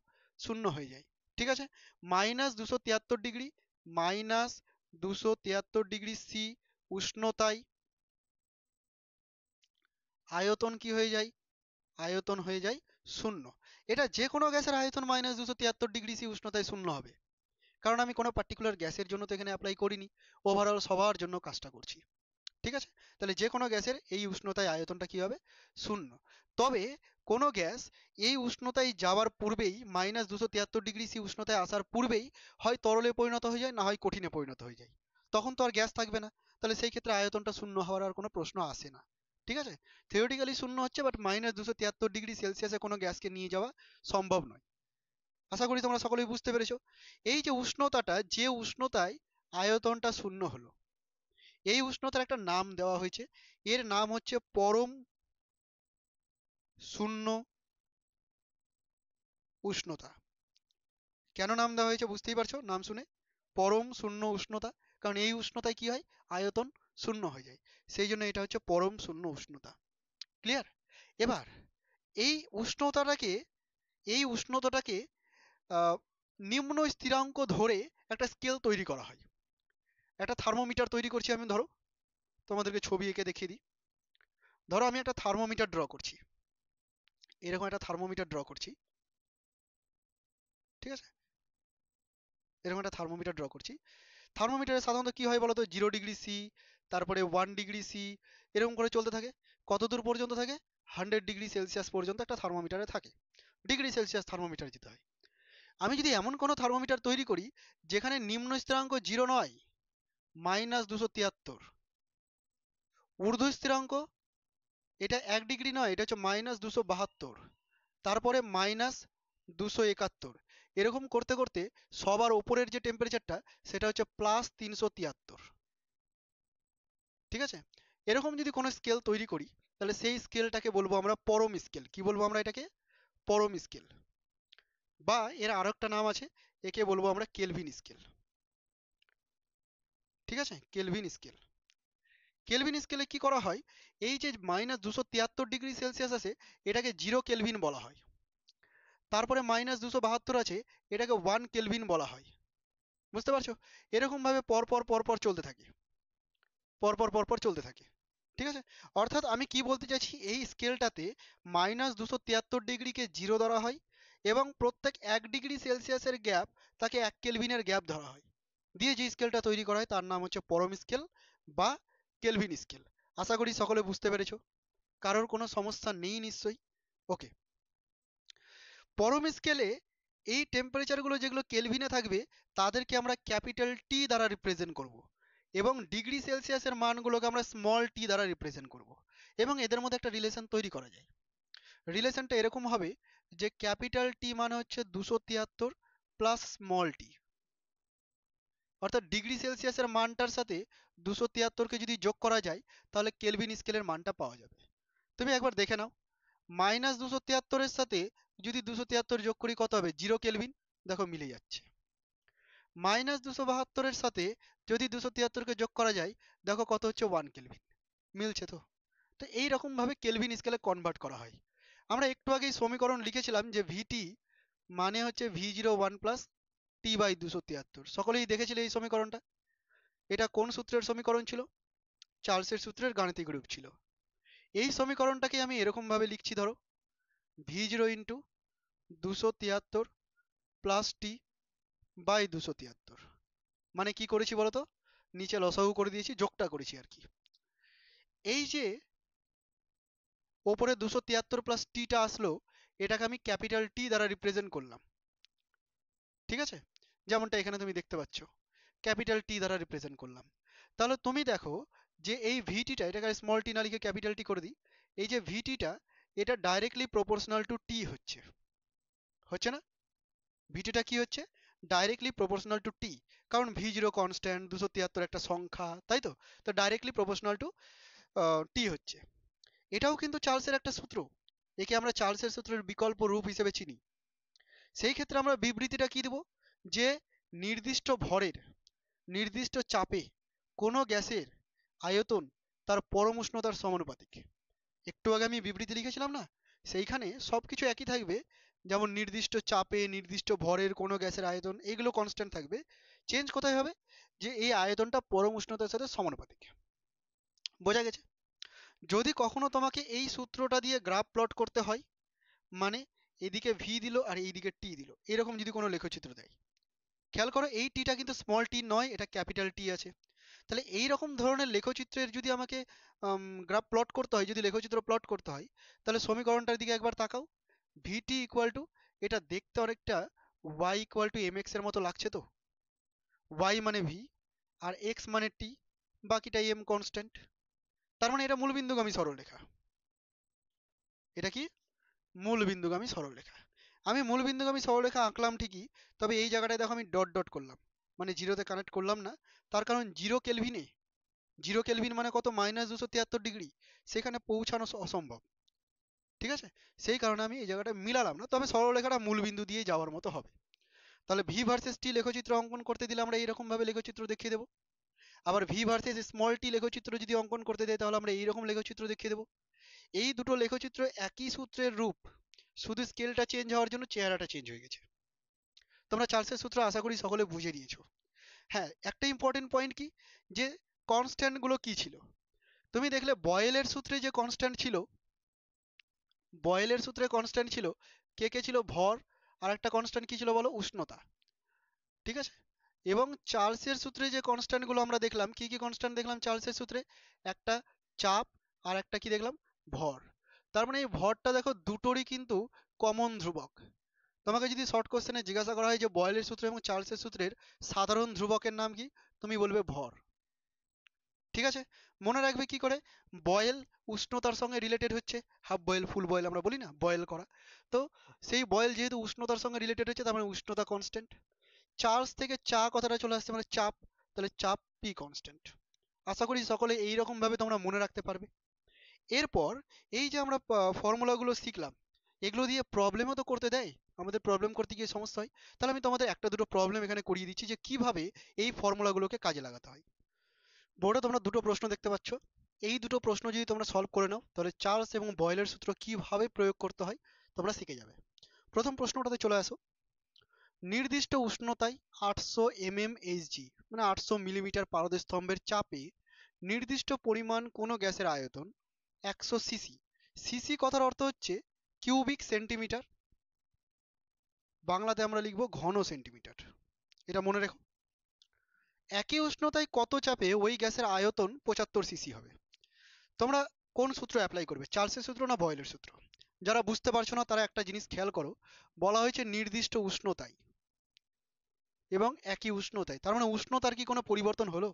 শূন্য হয়ে যায়। ঠিক আছে, -273°, -273°C উষ্ণতায় আয়তন কি হয়ে যায়? আয়তন হয়ে যায় শূন্য। এটা যে কোনো গ্যাসের আয়তন -273°C উষ্ণতায় শূন্য হবে, কারণ আমি কোনো পার্টিকুলার গ্যাসের জন্য তো এখানে অ্যাপ্লাই করিনি, ওভারঅল সবার জন্য কাজটা করছি। ঠিক আছে, তাহলে যে কোনো গ্যাসের এই উষ্ণতায় আয়তনটা কি হবে, শূন্য। তবে কোনো গ্যাস এই উষ্ণতায় যাওয়ার পূর্বেই -273°C উষ্ণতায় আসার পূর্বেই হয় তরলে পরিণত হয়ে যায়, না হয় কঠিনে পরিণত হয়ে যায়। তখন তো আর গ্যাস থাকবে না, তাহলে সেই ক্ষেত্রে আয়তনটা শূন্য হওয়ার আর কোনো প্রশ্ন আসে না। ঠিক আছে, থিওরিটিক্যালি শূন্য হচ্ছে, বাট -273°C কোনো গ্যাসকে নিয়ে যাওয়া সম্ভব নয়। আশা করি তোমরা সকলেই বুঝতে পেরেছো। এই যে উষ্ণতাটা, যে উষ্ণতায় আয়তনটা শূন্য হলো, এই উষ্ণতার একটা নাম দেওয়া হয়েছে, এর নাম হচ্ছে পরম শূন্য উষ্ণতা। কেন নাম দেওয়া হয়েছে বুঝতেই পারছো নাম শুনে, পরম শূন্য উষ্ণতা, কারণ এই উষ্ণতায় কি হয়, আয়তন শূন্য হয়ে যায়, সেই জন্য এটা হচ্ছে পরম শূন্য উষ্ণতা। ক্লিয়ার? এবার এই উষ্ণতাটাকে এই উষ্ণতাটাকে আহ, নিম্ন স্থিরাঙ্ক ধরে একটা স্কেল তৈরি করা হয়। একটা থার্মোমিটার তৈরি করছি আমি, ধরো তোমাদেরকে ছবি এঁকে দেখিয়ে দিই। ধরো আমি একটা থার্মোমিটার ড্র করছি, এরকম একটা থার্মোমিটার ড্র করছি। ঠিক আছে, এরকম একটা থার্মোমিটার ড্র করছি। থার্মোমিটারে সাধারণত কি হয় বলতো, 0°C, তারপরে 1°C, এরকম করে চলতে থাকে। কত দূর পর্যন্ত থাকে, 100°C পর্যন্ত একটা থার্মোমিটারে থাকে। ডিগ্রি সেলসিয়াস থার্মোমিটার যেতে হয়। আমি যদি এমন কোনো থার্মোমিটার তৈরি করি যেখানে নিম্ন স্থিরাঙ্ক 0 নয়, -273, ঊর্ধ্ব স্থিরাঙ্ক এটা 1 ডিগ্রি নয়, এটা হচ্ছে -272, তারপরে -271, এরকম করতে করতে সবার ওপরের যে টেম্পারেচারটা সেটা হচ্ছে +373। ঠিক আছে, এরকম যদি কোনো স্কেল তৈরি করি, তাহলে সেই স্কেলটাকে বলবো আমরা পরম স্কেল। কি বলবো আমরা এটাকে, পরম স্কেল। বা এর আরো একটা নাম আছে, একে বলবো আমরা কেলভিন স্কেল। ঠিক আছে, কেলভিন স্কেল। কেলভিন স্কেলে কি করা হয়, এই যে -273°C আছে, এটাকে 0 কেলভিন বলা হয়। তারপরে -272 আছে, এটাকে 1 কেলভিন বলা হয়। বুঝতে পারছো, এরকম ভাবে পরপর পরপর চলতে থাকে, পরপর পরপর চলতে থাকে। ঠিক আছে, অর্থাৎ আমি কি বলতে চাইছি, এই স্কেলটাতে -273°কে 0 ধরা হয়, এবং প্রত্যেক 1°C গ্যাপ তাকে 1 কেলভিনের গ্যাপ ধরা হয়, দিয়ে যে স্কেলটা তৈরি করা হয় তার নাম হচ্ছে পরম স্কেল বা কেলভিন স্কেল। আশা করি সকলে বুঝতে পেরেছো, কারোর কোনো সমস্যা নেই নিশ্চয়ই। ওকে, পরম স্কেলে এই টেম্পারেচারগুলো যেগুলো কেলভিনে থাকবে তাদেরকে আমরা ক্যাপিটাল টি দ্বারা রিপ্রেজেন্ট করব, এবং ডিগ্রি সেলসিয়াসের মানগুলোকে আমরা স্মল টি দ্বারা রিপ্রেজেন্ট করব, এবং এদের মধ্যে একটা রিলেশন তৈরি করা যায়। রিলেশনটা এরকম হবে যে ক্যাপিটাল টি মানে হচ্ছে 273 প্লাস স্মল টি, অর্থাৎ ডিগ্রি সেলসিয়াসের মানটার সাথে 273কে যদি যোগ করা যায় তাহলে কেলভিন স্কেলের মানটা পাওয়া যাবে। তুমি একবার দেখে নাও, -273-এর সাথে যদি 273 যোগ করি কত হবে, 0 কেলভিন। দেখো মিলে যাচ্ছে। -272-এর সাথে যদি 273-কে যোগ করা যায়, দেখো কত হচ্ছে, 1 কেলভিন। মিলছে তো? তো এইরকম ভাবে কেলভিন স্কেলে কনভার্ট করা হয়। আমরা একটু আগেই সমীকরণ লিখেছিলাম যে ভিটি মানে হচ্ছে V01 প্লাস টি বাই 273। সকলেই দেখেছিলে এই সমীকরণটা। এটা কোন সূত্রের সমীকরণ ছিল, চার্লসের সূত্রের গাণিতিক রূপ ছিল। এই সমীকরণটাকে আমি এরকম ভাবে লিখছি, ধরো V0 into 273 plus T by 273। মানে কি করেছি বলতো, নিচে লসাগু করে দিয়েছি, যোগটা করেছি আর কি। এই যে ওপরে 273 প্লাস টিটা আসলো, এটাকে আমি ক্যাপিটাল টি দ্বারা রিপ্রেজেন্ট করলাম। ঠিক আছে, যেমনটা এখানে তুমি দেখতে পাচ্ছ, ক্যাপিটাল টি দ্বারা রিপ্রেজেন্ট করলাম। তাহলে তুমি দেখো যে এই ভিটিটা, এটাকে স্মল টি না লিখে ক্যাপিটাল টি করে দিই, এই যে ভিটিটা এটা ডাইরেক্টলি প্রপোর্শনাল টু টি হচ্ছে, হচ্ছে না? ভিটিটা কি হচ্ছে, ডাইরেক্টলি প্রপোর্শনাল টু টি, কারণ V0 কনস্ট্যান্ট, 273 একটা সংখ্যা, তাই তো? তো ডাইরেক্টলি প্রপোর্শনাল টু টি হচ্ছে। এটাও কিন্তু চার্লসের একটা সূত্র, একে আমরা চার্লসের সূত্রের বিকল্প রূপ হিসেবে চিনি। সেই ক্ষেত্রে আমরা বিবৃতিটা কি দেব, যে নির্দিষ্ট ভরের নির্দিষ্ট চাপে কোনো গ্যাসের আয়তন তার পরম উষ্ণতার সমানুপাতিক। একটু আগে আমি বিবৃতি লিখেছিলাম না, সেইখানে সবকিছু একই থাকবে, যেমন নির্দিষ্ট চাপে নির্দিষ্ট ভরের কোনো গ্যাসের আয়তন, এইগুলো কনস্ট্যান্ট থাকবে। চেঞ্জ কোথায় হবে, যে এই আয়তনটা পরম উষ্ণতার সাথে সমানুপাতিক। বোঝা গেছে? যদি কখনো তোমাকে এই সূত্রটা দিয়ে গ্রাফ প্লট করতে হয়, মানে এদিকে ভি দিল আর এইদিকে টি দিল, এরকম যদি কোনো লেখচিত্র দেয়, খেয়াল করো এই টিটা কিন্তু স্মল টি নয়, এটা ক্যাপিটাল টি আছে। তাহলে এই রকম ধরনের লেখচিত্রের যদি আমাকে গ্রাফ প্লট করতে হয়, যদি লেখচিত্র প্লট করতে হয়, তাহলে সমীকরণটার দিকে একবার তাকাও। ভিটি ইকুয়াল টু, এটা দেখতে অনেকটা Y equal to M X এর মতো লাগছে তো। ওয়াই মানে ভি আর এক্স মানে টি, বাকিটা এম কনস্ট্যান্ট। তার মানে এটা মূলবিন্দুগামী সরলরেখা। এটা কি মূলবিন্দুগামী সরলরেখা। আমি মূলবিন্দুগামী সরলরেখা আঁকলাম ঠিকই, তবে এই জায়গাটায় দেখো আমি ডট ডট করলাম, মানে জিরোতে কানেক্ট করলাম না। তার কারণ জিরো কেলভিনে, জিরো কেলভিন মানে কত, -273 ডিগ্রি, সেখানে পৌঁছানো অসম্ভব। ঠিক আছে, সেই কারণে আমি এই জায়গাটা মিলালাম না, তবে সরলরেখাটা মূলবিন্দু দিয়ে যাওয়ার মতো হবে। তাহলে ভি ভার্সেস টি লেখচিত্র অঙ্কন করতে দিলে আমরা এইরকম ভাবে লেখচিত্র দেখিয়ে দেবো। আবার ভি ভার্সেস স্মল টি লেখচিত্র যদি অঙ্কন করতে দেয় তাহলে আমরা এইরকম লেখচিত্র দেখিয়ে দেবো। এই দুটো লেখচিত্র একই সূত্রের রূপ, শুধু স্কেলটা চেঞ্জ হওয়ার জন্য চেহারাটা চেঞ্জ হয়ে গেছে। তোমরা চার্লসের সূত্র আশা করি সকলে বুঝে নিয়েছো। হ্যাঁ, একটা ইম্পর্টেন্ট পয়েন্ট কি, যে কনস্ট্যান্ট গুলো কি ছিল। তুমি দেখলে বয়েলের সূত্রে যে কনস্ট্যান্ট ছিল, বয়েলের সূত্রে কনস্ট্যান্ট ছিল কে কে ছিল, ভর, আর একটা কনস্ট্যান্ট কি ছিল বলো, উষ্ণতা। ঠিক আছে, এবং চার্লসের সূত্রে যে কনস্ট্যান্ট গুলো আমরা দেখলাম, কি কি কনস্ট্যান্ট দেখলাম চার্লসের সূত্রে, একটা চাপ আর একটা কি দেখলাম, ভর। তার মানে এই ভরটা দেখো দুটোরই কিন্তু কমন ধ্রুবক। তোমাকে যদি শর্ট কোশ্চেনে জিজ্ঞাসা করা হয় যে বয়েলের সূত্র এবং চার্লসের সূত্রের সাধারণ ধ্রুবকের নাম কি, তুমি বলবে ভর। ঠিক আছে, মনে রাখবে কি করে, বয়েল উষ্ণতার সঙ্গে রিলেটেড হচ্ছে, হাফ বয়েল ফুল বয়েল আমরা বলি না, বয়েল করা। তো সেই বয়েল যেহেতু উষ্ণতার সঙ্গে রিলেটেড হচ্ছে, তার মানে উষ্ণতা কনস্ট্যান্ট। চার্লস থেকে চা কথাটা চলে আসছে মানে চাপ, তাহলে চাপ পি কনস্ট্যান্ট। আশা করি সকলে এইরকম ভাবে তোমরা মনে রাখতে পারবে। এরপর এই যে আমরা ফর্মুলাগুলো শিখলাম, এগুলো দিয়ে প্রবলেমও তো করতে দেয়, আমাদের প্রবলেম করতে গিয়ে সমস্যা হয়। তাহলে আমি তোমাদের একটা দুটো প্রবলেম এখানে করিয়ে দিচ্ছি যে কিভাবে এই ফর্মুলাগুলোকে কাজে লাগাতে হয়। বোর্ডে তোমরা দুটো প্রশ্ন দেখতে পাচ্ছ, এই দুটো প্রশ্ন যদি তোমরা সলভ করে নাও তাহলে চার্লস এবং বয়েলের সূত্র কিভাবে প্রয়োগ করতে হয় তোমরা শিখে যাবে। প্রথম প্রশ্নটাতে চলে আসো। নির্দিষ্ট উষ্ণতায় 800 mmHg মানে 800 মিলিমিটার পারদস্তম্ভের চাপে নির্দিষ্ট পরিমাণ কোনো গ্যাসের আয়তন 100 সিসি। সিসি কথার অর্থ হচ্ছে কিউবিক সেন্টিমিটার, বাংলাতে আমরা লিখব ঘন সেন্টিমিটার, এটা মনে রেখো। একই উষ্ণতায় কত চাপে ওই গ্যাসের আয়তন 75 সিসি হবে। তোমরা কোন সূত্র অ্যাপ্লাই করবে, চার্লসের সূত্র না বয়েলের সূত্র? যারা বুঝতে পারছো না তারা একটা জিনিস খেয়াল করো, বলা হয়েছে নির্দিষ্ট উষ্ণতায় এবং একই উষ্ণতায়, তার মানে উষ্ণতার কি কোনো পরিবর্তন হলো?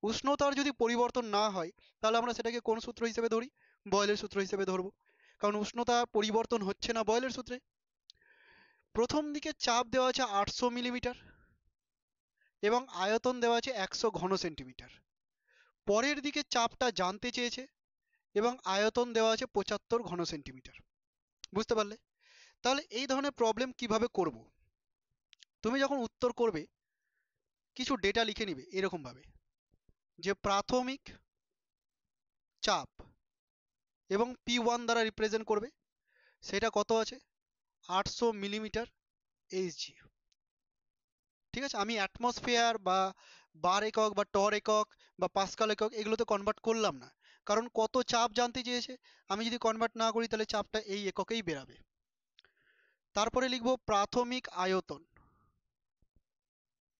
উষ্ণতার যদি পরিবর্তন না হয় তাহলে আমরা সেটাকে কোন সূত্র হিসেবে ধরি, বয়েলের সূত্র হিসেবে ধরবো, কারণ উষ্ণতা পরিবর্তন হচ্ছে না বয়েলের সূত্রে। প্রথম দিকে চাপ দেওয়া আছে 800 মিলিমিটার এবং আয়তন দেওয়া আছে 100 ঘন সেন্টিমিটার। পরের দিকে চাপটা জানতে চেয়েছে এবং আয়তন দেওয়া আছে 75 ঘন সেন্টিমিটার। বুঝতে পারলে? তাহলে এই ধরনের প্রবলেম কিভাবে করব, তুমি যখন উত্তর করবে কিছু ডেটা লিখে নিবে এরকম ভাবে, যে প্রাথমিক চাপ এবং P1 দ্বারা রিপ্রেজেন্ট করবে, সেটা কত আছে, 800 মিলিমিটার এইচজি। ঠিক আছে, আমি অ্যাটমসফিয়ার বা বার একক বা টর একক বা পাস্কাল একক এগুলোতে কনভার্ট করলাম না, কারণ কত চাপ জানতে চেয়েছে, আমি যদি কনভার্ট না করি তাহলে চাপটা এই এককেই বেরাবে। তারপরে লিখব প্রাথমিক আয়তন,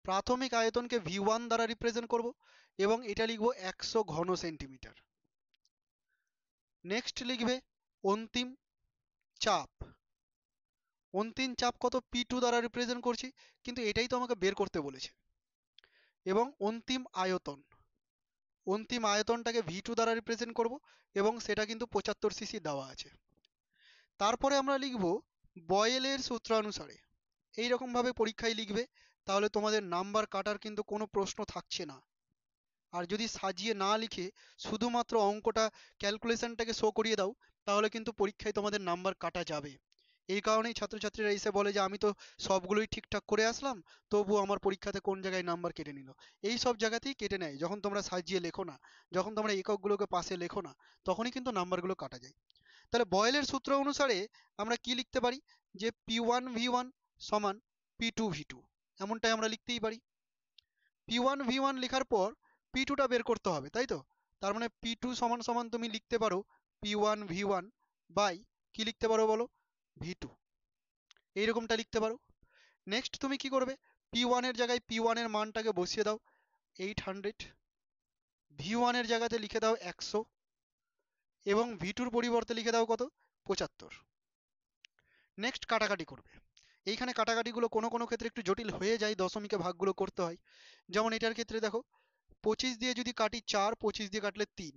প্রাথমিক আয়তনকে V1 দ্বারা রিপ্রেজেন্ট করব এবং এটা লিখব 100 ঘন সেন্টিমিটার। নেক্সট লিখবে অন্তিম চাপ, অন্তিম চাপ কত, P2 দ্বারা রিপ্রেজেন্ট করছি, কিন্তু এটাই তো আমাকে বের করতে বলেছে। এবং অন্তিম আয়তন, অন্তিম আয়তনটাকে V2 দ্বারা রিপ্রেজেন্ট করব এবং সেটা কিন্তু 75 সিসি দেওয়া আছে। তারপরে আমরা লিখব বয়েলের সূত্রানুসারে, এইরকম ভাবে পরীক্ষায় লিখবে, তাহলে তোমাদের নাম্বার কাটার কিন্তু কোনো প্রশ্ন থাকছে না। আর যদি সাজিয়ে না লিখে শুধুমাত্র অঙ্কটা ক্যালকুলেশনটাকে শো করিয়ে দাও তাহলে কিন্তু পরীক্ষায় তোমাদের নাম্বার কাটা যাবে। এই কারণেই ছাত্রছাত্রীরা এসে বলে যে আমি তো সবগুলোই ঠিকঠাক করে আসলাম, তবুও আমার পরীক্ষাতে কোন জায়গায় নাম্বার কেটে নিল। এই সব জায়গাতেই কেটে নেয়, যখন তোমরা সাজিয়ে লেখো না, যখন তোমরা এককগুলোকে পাশে লেখো না, তখনই কিন্তু নাম্বারগুলো কাটা যায়। তাহলে বয়েলের সূত্র অনুসারে আমরা কি লিখতে পারি, যে P1V1 সমান P2V2, এমনটাই আমরা লিখতেই পারি। P1V1 লেখার পর P2 টা বের করতে হবে, তাই তো? তার মানে P2 সমান সমান তুমি লিখতে পারো P1V1 বাই কি লিখতে পারো বলো, V2, এইরকমটা লিখতে পারো। নেক্সট তুমি কি করবে, P1 এর জায়গায় P1 এর মানটাকে বসিয়ে দাও 800, V1 এর জায়গাতে লিখে দাও 100 এবং V2 এর পরিবর্তে লিখে দাও কত 75। নেক্সট কাটাকাটি করবে। এইখানে কাটাকাটিগুলো কোনো কোনো ক্ষেত্রে একটু জটিল হয়ে যায়, দশমিকে ভাগগুলো করতে হয়। যেমন এটার ক্ষেত্রে দেখো 25 দিয়ে যদি কাটি 4, 25 দিয়ে কাটলে 3,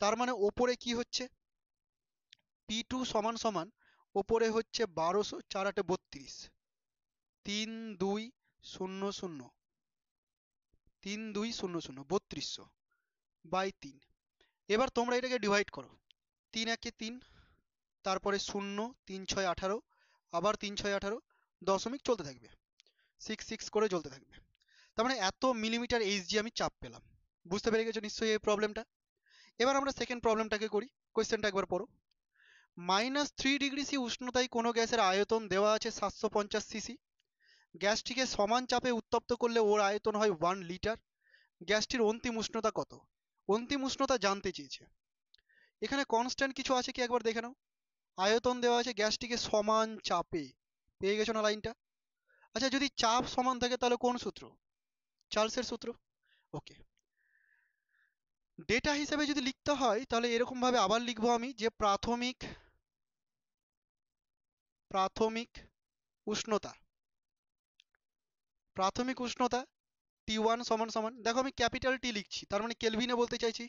তার মানে ওপরে কি হচ্ছে P2 সমান সমান ওপরে হচ্ছে 1200, 4 8 32, 3 2 0 0, 3 2 0 0, 3200 বাই 3। এবার তোমরা এটাকে ডিভাইড করো, 3 1 3, তারপরে 0 3 6 18, আবার 3 6 18, দশমিক চলতে থাকবে, 6 6 করে চলতে থাকবে। তার মানে এত মিলিমিটার এইচজি আমি চাপ পেলাম। বুঝতে পেরে গেছো নিশ্চয়ই এই প্রবলেমটা। এবার আমরা সেকেন্ড প্রবলেমটাকে করি। কোয়েশ্চেনটা একবার পড়ো। -3°C উষ্ণতায় কোনো গ্যাসের আয়তন দেওয়া আছে 750 সিসি। গ্যাসটিকে সমান চাপে উত্তপ্ত করলে ওর আয়তন হয় 1 লিটার। গ্যাসটির অন্তিম উষ্ণতা কত? অন্তিম উষ্ণতা জানতে চেয়েছে। এখানে কনস্ট্যান্ট কিছু আছে কি একবার দেখে নাও। আয়তন দেওয়া আছে, গ্যাসটিকে সমান চাপে, পেয়ে গেছো না লাইনটা? আচ্ছা, যদি চাপ সমান থাকে তাহলে কোন সূত্র? চার্লসের সূত্র। ওকে, ডেটা হিসেবে যদি লিখতে হয় তাহলে এরকম ভাবে আবার লিখবো আমি, যে প্রাথমিক উষ্ণতা, প্রাথমিক উষ্ণতা T1 সমান সমান, দেখো আমি ক্যাপিটাল টি লিখছি, তার মানে কেলভিনে বলতে চাইছি।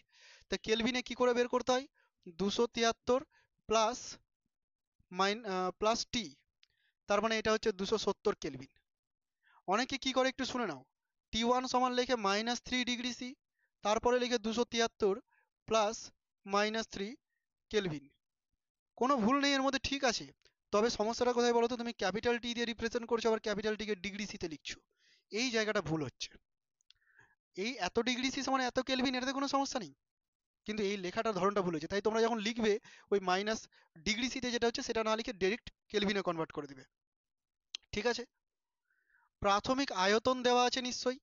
তা কেলভিনে কি করে বের করতে হয়? 273 প্লাস প্লাস টি, তার মানে এটা হচ্ছে 270 কেলভিন। অনেকে কি করে একটু শুনে নাও, T1 সমান লিখে -3°C, তারপরে লিখে 273 প্লাস -3 কেলভিন। কোনো ভুল নেই এর মধ্যে, ঠিক আছে। তবে সমস্যাটা কোথায় বলো তো, তুমি ক্যাপিটাল টি দিয়ে রিপ্রেজেন্ট করছো, আবার ক্যাপিটাল টিকে ডিগ্রি সিতে লিখছো, এই জায়গাটা ভুল হচ্ছে। এই এত ডিগ্রি সি সমান এত কেলভিন, এটাতে কোনো সমস্যা নেই, কিন্তু এই লেখাটার ধরনটা ভুল হয়েছে। তাই তোমরা যখন লিখবে ওই মাইনাস ডিগ্রি সিতে যেটা হচ্ছে সেটা না লিখে ডাইরেক্ট কেলভিনে কনভার্ট করে দিবে, ঠিক আছে? প্রাথমিক আয়তন দেওয়া আছে নিশ্চয়ই,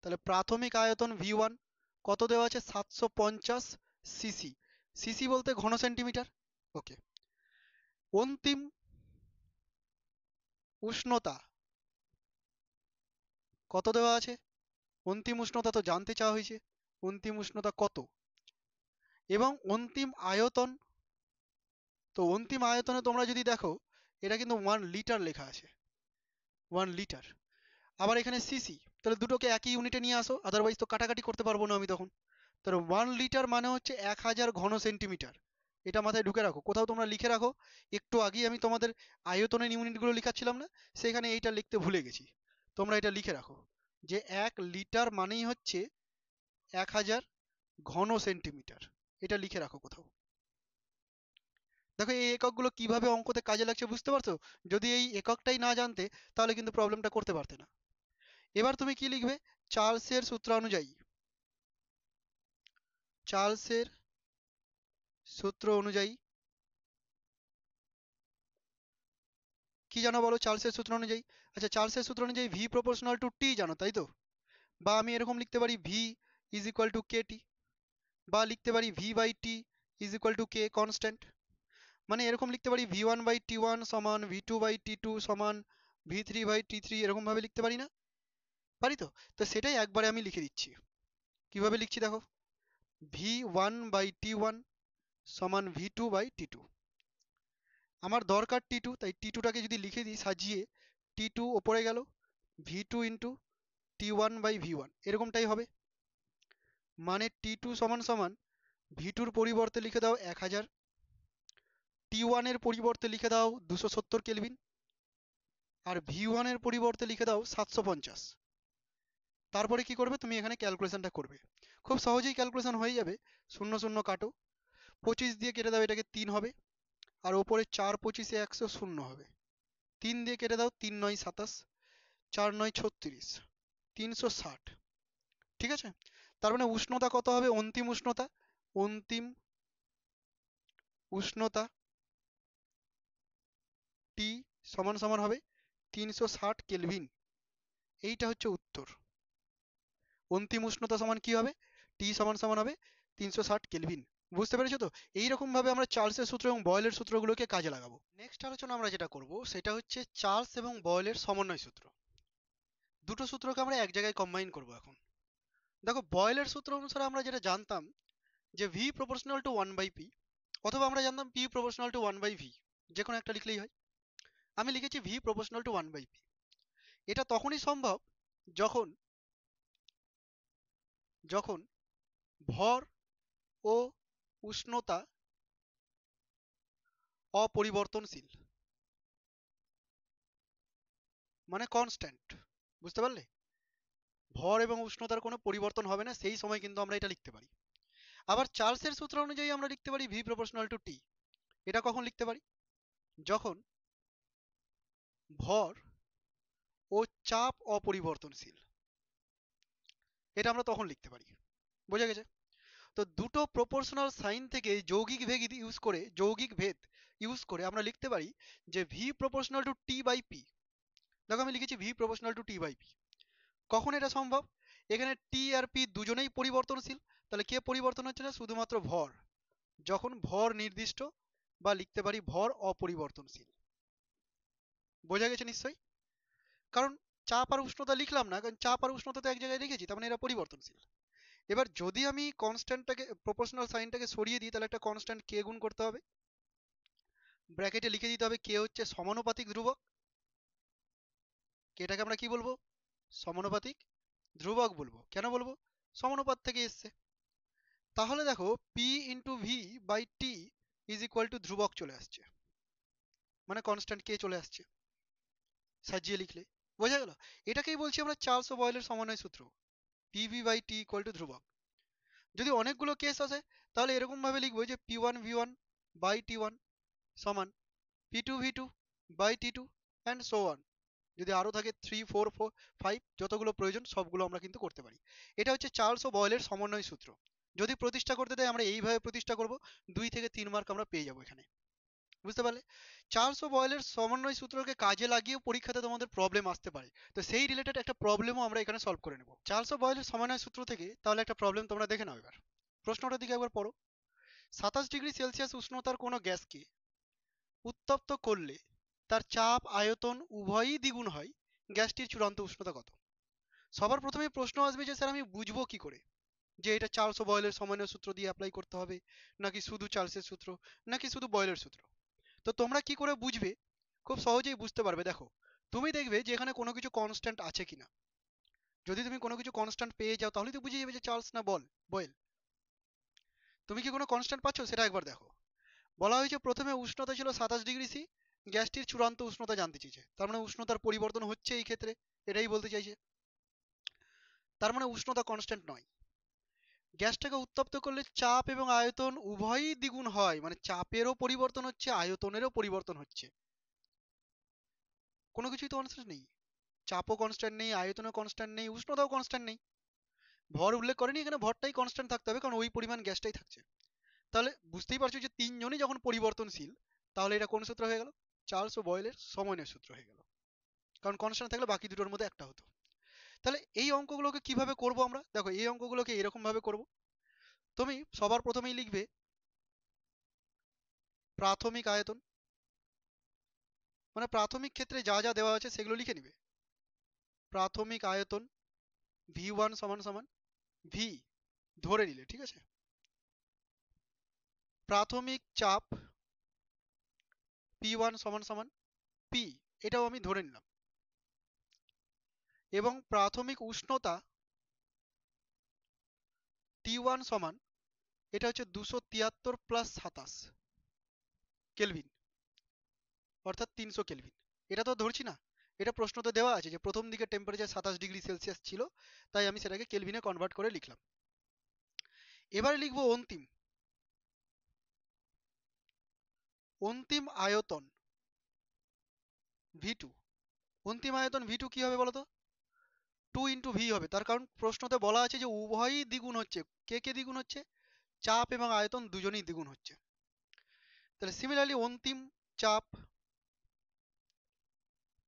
তাহলে প্রাথমিক আয়তন V1 কত দেওয়া আছে? 750 সিসি। সিসি বলতে ঘন সেন্টিমিটার। ওকে, অন্তিম উষ্ণতা কত দেওয়া আছে? অন্তিম উষ্ণতা তো জানতে চাওয়া হয়েছে, অন্তিম উষ্ণতা কত, এবং অন্তিম আয়তন। তো অন্তিম আয়তনে তোমরা যদি দেখো, এটা কিন্তু 1 লিটার লেখা আছে, 1 লিটার। আবার এখানে সিসি, তাহলে দুটোকে একই ইউনিটে নিয়ে আসো, আদারওয়াইজ তো কাটাকাটি করতে পারবো না আমি তখন। তাহলে 1 লিটার মানে হচ্ছে 1000 ঘন সেন্টিমিটার। এটা মাথায় ঢুকে রাখো, কোথাও তোমরা লিখে রাখো। একটু আগেই আমি তোমাদের আয়তনের ইউনিটগুলো লিখাচ্ছিলাম না, সেখানে এইটা লিখতে ভুলে গেছি। তোমরা এটা লিখে রাখো যে 1 লিটার মানেই হচ্ছে 1000 ঘন সেন্টিমিটার। এটা লিখে রাখো কোথাও। দেখো এই এককগুলো কিভাবে অঙ্কতে কাজে লাগছে বুঝতে পারছো? যদি এই এককটাই না জানতে তাহলে কিন্তু প্রবলেমটা করতে পারতে না। এবার তুমি কি লিখবে? চার্লসের সূত্র অনুযায়ী, চার্লসের সূত্র অনুযায়ী কি জানো বলো? চার্লসের সূত্র অনুযায়ী, আচ্ছা চার্লসের সূত্র অনুযায়ী ভি প্রপোর্শনাল টু টি জানো, তাই তো? বা আমি এরকম লিখতে পারি V is equal to K T, বা লিখতে পারি V by T is equal to K constant. মানে এরকম লিখতে পারি V one by T one সমান V two by T two সমান V three by T three, এরকম ভাবে লিখতে পারি না? পারি তো? তো সেটাই একবারে আমি লিখে দিচ্ছি। কিভাবে লিখছি দেখো, V one by T one সমান V two by T two. আমার দরকার টি টু, তাই টি টুটাকে যদি লিখে দিই সাজিয়ে, টি টু ওপরে গেল, V two into T one by V one, এরকমটাই হবে। মানে টি টু সমান সমান ভি টুর পরিবর্তে লিখে দাও 1000, টি ওয়ানের পরিবর্তে লিখে দাও 270 কেলভিন, আর ভি ওয়ানের পরিবর্তে লিখে দাও 750। তারপরে কি করবে? তুমি এখানে ক্যালকুলেশনটা করবে, খুব সহজেই ক্যালকুলেশন হয়ে যাবে। শূন্য শূন্য কাটো, 25 দিয়ে কেটে দাও, এটাকে 3 হবে, আর ওপরে 4 25 এ 100 শূন্য হবে। 3 দিয়ে কেটে দাও, 3 9 27, 4 9 36, 360। ঠিক আছে? তার মানে উষ্ণতা কত হবে? অন্তিম উষ্ণতা, অন্তিম উষ্ণতা টি সমান সমান হবে 360 কেলভিন। এইটা হচ্ছে উত্তর। অন্তিম উষ্ণতা সমান কি হবে? টি সমান সমান হবে 360 কেলভিন। বুঝতে পেরেছো তো? এইরকম ভাবে আমরা চার্লসের সূত্র এবং বয়েলের সূত্রগুলোকে কাজে লাগাবো। নেক্সট আলোচনা আমরা যেটা করব সেটা হচ্ছে চার্লস এবং বয়েলের সমন্বয় সূত্র। দুটো সূত্রকে আমরা এক জায়গায় কম্বাইন করব এখন। দেখো, বয়েলের সূত্র অনুসারে আমরা যেটা জানতাম যে ভি প্রপোর্শনাল টু 1/p, অথবা আমরা জানতাম পি প্রপোর্শনাল টু 1/v, যে কোনো একটা লিখলেই হয়। আমি লিখেছি ভি প্রপোর্শনাল টু 1/p। এটা তখনই সম্ভব যখন যখন ভর ও উষ্ণতা অপরিবর্তনশীল, মানে কনস্ট্যান্ট। বুঝতে পারলে? ভর এবং উষ্ণতার কোনো পরিবর্তন হবে না, সেই সময় কিন্তু আমরা এটা লিখতে পারি। আবার চার্লসের সূত্র অনুযায়ী আমরা লিখতে পারি ভি প্রপোর্শনাল টু টি। এটা কখন লিখতে পারি? যখন ভর ও চাপ অপরিবর্তনশীল, এটা আমরা তখন লিখতে পারি। বোঝা গেছে? তো দুটো প্রপোর্শনাল সাইন থেকে যৌগিক ভেদ ইউজ করে আমরা লিখতে পারি যে V proportional to T by P. দেখো, আমি লিখেছি V proportional to T by P. কখন এটা সম্ভব? এখানে টি আর পি দুজনেই পরিবর্তনশীল। তাহলে কে পরিবর্তন হচ্ছে না? শুধুমাত্র ভর। যখন ভর নির্দিষ্ট, বা লিখতে পারি ভর অপরিবর্তনশীল। বোঝা গেছে নিশ্চয়ই? কারণ চাপ আর উষ্ণতা লিখলাম না, কারণ চাপ আর উষ্ণতা তো এক জায়গায় রেখেছি, তার মানে এরা পরিবর্তনশীল। এবার যদি আমি কনস্ট্যান্টটাকে, প্রপোর্শনাল সাইনটাকে সরিয়ে দিই, তাহলে একটা কনস্ট্যান্ট কে গুণ করতে হবে। ব্র্যাকেটে লিখে দিতে হবে কে হচ্ছে সমানুপাতিক ধ্রুবক। কেটাকে আমরা কি বলবো? সমানুপাতিক ধ্রুবক বলবো। কেন বলবো? সমানুপাত থেকে এসছে। তাহলে দেখো, P into V by T is equal to ধ্রুবক চলে আসছে, মানে কনস্ট্যান্ট কে চলে আসছে সাজিয়ে লিখলে। বোঝা গেল? এটাকেই বলছি আমরা চার্লস ও বয়েলের সমন্বয় সূত্র, PV by T equal to ধ্রুবক। যদি অনেকগুলো কেস আসে, তাহলে এরকম ভাবে লিখবো যে P one V one by T one সমান P two V two by T two, and so on. যদি আরো থাকে 3, 4, 5, যতগুলো প্রয়োজন সবগুলো আমরা কিন্তু করতে পারি। এটা হচ্ছে চার্লস ও বয়েলের সমন্বয় সূত্র। যদি প্রতিষ্ঠা করতে দেয়, আমরা এইভাবে প্রতিষ্ঠা করব। 2 থেকে 3 মার্ক আমরা পেয়ে যাবো এখানে। বুঝতে পারলে? চার্লস ও বয়েলের সমন্বয় সূত্রকে কাজে লাগিয়ে পরীক্ষাতে তোমাদের প্রবলেম আসতে পারে। তো সেই রিলেটেড একটা প্রবলেমও আমরা এখানে সলভ করে নেব চার্লস ও বয়েলের সমন্বয় সূত্র থেকে। তাহলে একটা প্রবলেম তোমরা দেখে নাও এবার। প্রশ্নটার দিকে একবার পড়ো। 27 ডিগ্রি সেলসিয়াস উষ্ণতার কোনো গ্যাসকে উত্তপ্ত করলে তার চাপ আয়তন উভয়ই দ্বিগুণ হয়, গ্যাসটির চূড়ান্ত উষ্ণতা কত? সবার প্রথমে প্রশ্ন আসবে যে স্যার আমি বুঝবো কি করে যে এটা চার্লস ও বয়েলের সমন্বয় সূত্র দিয়ে অ্যাপ্লাই করতে হবে, নাকি শুধু চার্লসের সূত্র, নাকি শুধু বয়েলের সূত্র? তো তোমরা কি করে বুঝবে? খুব সহজেই বুঝতে পারবে। দেখো, তুমি দেখবে যে এখানে কোনো কিছু কনস্ট্যান্ট আছে কিনা। যদি তুমি কোনো কিছু কনস্ট্যান্ট পেয়ে যাও, তাহলে তো বুঝে যাবে যে চার্লস না বয়েল। তুমি কি কোনো কনস্ট্যান্ট পাচ্ছ সেটা একবার দেখো। বলা হয়েছে প্রথমে উষ্ণতা ছিল 27 ডিগ্রি সি, গ্যাসটির চূড়ান্ত উষ্ণতা জানতে চেয়েছে, তার মানে উষ্ণতার পরিবর্তন হচ্ছে এই ক্ষেত্রে, এটাই বলতে চাইছে। তার মানে উষ্ণতা কনস্ট্যান্ট নয়। গ্যাসটাকে উত্তপ্ত করলে চাপ এবং আয়তন উভয়ই দ্বিগুণ হয়, মানে চাপেরও পরিবর্তন হচ্ছে, আয়তনেরও পরিবর্তন হচ্ছে। কোনো কিছুই তো কনস্ট্যান্ট নেই। চাপও কনস্ট্যান্ট নেই, আয়তনও কনস্ট্যান্ট নেই, উষ্ণতাও কনস্ট্যান্ট নেই। ভর উল্লেখ করেনি এখানে, ভরটাই কনস্ট্যান্ট থাকতে হবে, কারণ ওই পরিমাণ গ্যাসটাই থাকছে। তাহলে বুঝতেই পারছো যে তিনজনই যখন পরিবর্তনশীল, তাহলে এটা কোন সূত্র হয়ে গেল? চার্লস ও বয়েলের সমন্বয় সূত্র হয়ে গেল। কারণ কনস্ট্যান্ট থাকলে বাকি দুটোর মধ্যে একটা হতো। তাহলে এই অঙ্কগুলোকে কিভাবে করব আমরা? দেখো, এই অঙ্কগুলোকে এরকম ভাবে করব। তুমি সবার প্রথমেই লিখবে প্রাথমিক আয়তন, মানে প্রাথমিক ক্ষেত্রে যা যা দেওয়া আছে সেগুলো লিখে নিবে। প্রাথমিক আয়তন ভি ওয়ান সমান সমান ভি ধরে নিলে, ঠিক আছে। প্রাথমিক চাপ পি ওয়ান সমান সমান পি, এটাও আমি ধরে নিলাম। এবং প্রাথমিক উষ্ণতা টি ওয়ান সমান, এটা হচ্ছে 273 প্লাস 27 কেলভিন, অর্থাৎ 300 কেলভিন। এটা তো ধরছি না, এটা প্রশ্নতে দেওয়া আছে যে প্রথম দিকে টেম্পারেচার 27 ডিগ্রি সেলসিয়াস ছিল, তাই আমি সেটাকে কেলভিনে কনভার্ট করে লিখলাম। এবারে লিখবো অন্তিম অন্তিম আয়তন ভি টু। অন্তিম আয়তন ভি টু কি হবে বলতো? 2 × ভি হবে। তার কারণ প্রশ্নতে বলা আছে যে উভয়ই দ্বিগুণ হচ্ছে। কে কে দ্বিগুণ হচ্ছে? চাপ এবং আয়তন দুজনেই দ্বিগুণ হচ্ছে। তাহলে সিমিলারলি অন্তিম চাপ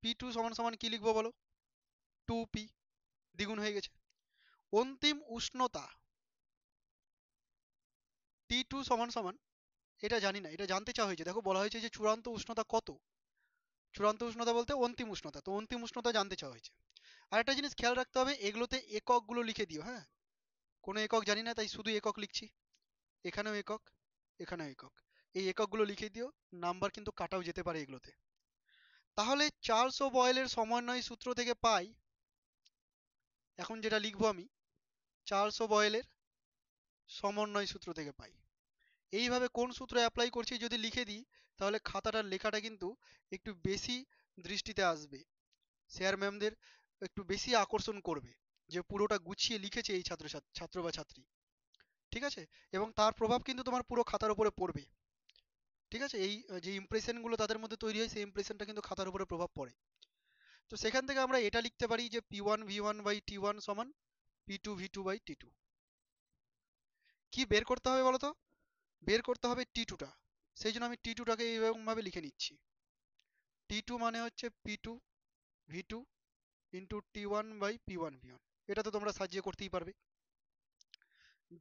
পি টু সমান সমান কি লিখবো বলো? 2p, দ্বিগুণ হয়ে গেছে। অন্তিম উষ্ণতা টি T2 সমান সমান, এটা জানি না, এটা জানতে চাওয়া হয়েছে। দেখো বলা হয়েছে যে চূড়ান্ত উষ্ণতা কত। চূড়ান্ত উষ্ণতা বলতে অন্তিম উষ্ণতা, তো অন্তিম উষ্ণতা জানতে চাওয়া হয়েছে। আর একটা জিনিস খেয়াল রাখতে হবে, এগুলোতে এককগুলো লিখে দিও, হ্যাঁ। কোনো একক জানি না, তাই শুধু একক লিখছি। এখানেও একক, এখানেও একক, এই এককগুলো লিখে দিও। নাম্বার কিন্তু কাটাও যেতে পারে এগুলোতে। তাহলে চার্লস ও বয়েলের সমন্বয় সূত্র থেকে পাই, এখন যেটা লিখবো আমি, চার্লস ও বয়েলের সমন্বয় সূত্র থেকে পাই। এইভাবে কোন সূত্র অ্যাপ্লাই করছি যদি লিখে দিই, তাহলে খাতাটার লেখাটা কিন্তু একটু বেশি দৃষ্টিতে আসবে, স্যার ম্যামদের একটু বেশি আকর্ষণ করবে, যে পুরোটা গুছিয়ে লিখেছে এই ছাত্র বা ছাত্রী। ঠিক আছে? এবং তার প্রভাব কিন্তু তোমার পুরো খাতার উপরে পড়বে। ঠিক আছে? এই যে ইমপ্রেশনগুলো তাদের মধ্যে তৈরি হয়, সেই ইমপ্রেশনটা কিন্তু খাতার উপরে প্রভাব পড়ে। তো সেখান থেকে আমরা এটা লিখতে পারি যে P1V1/T1 সমান P2V2/T2। কি বের করতে হবে বলো তো? বের করতে হবে T2টা। সেই জন্য আমি T2টাকে এইরকম ভাবে লিখে নিচ্ছি। T2 মানে হচ্ছে P2V2 ইন্টু T1/P1V1। এটা তো তোমরা সাজিয়ে করতেই পারবে।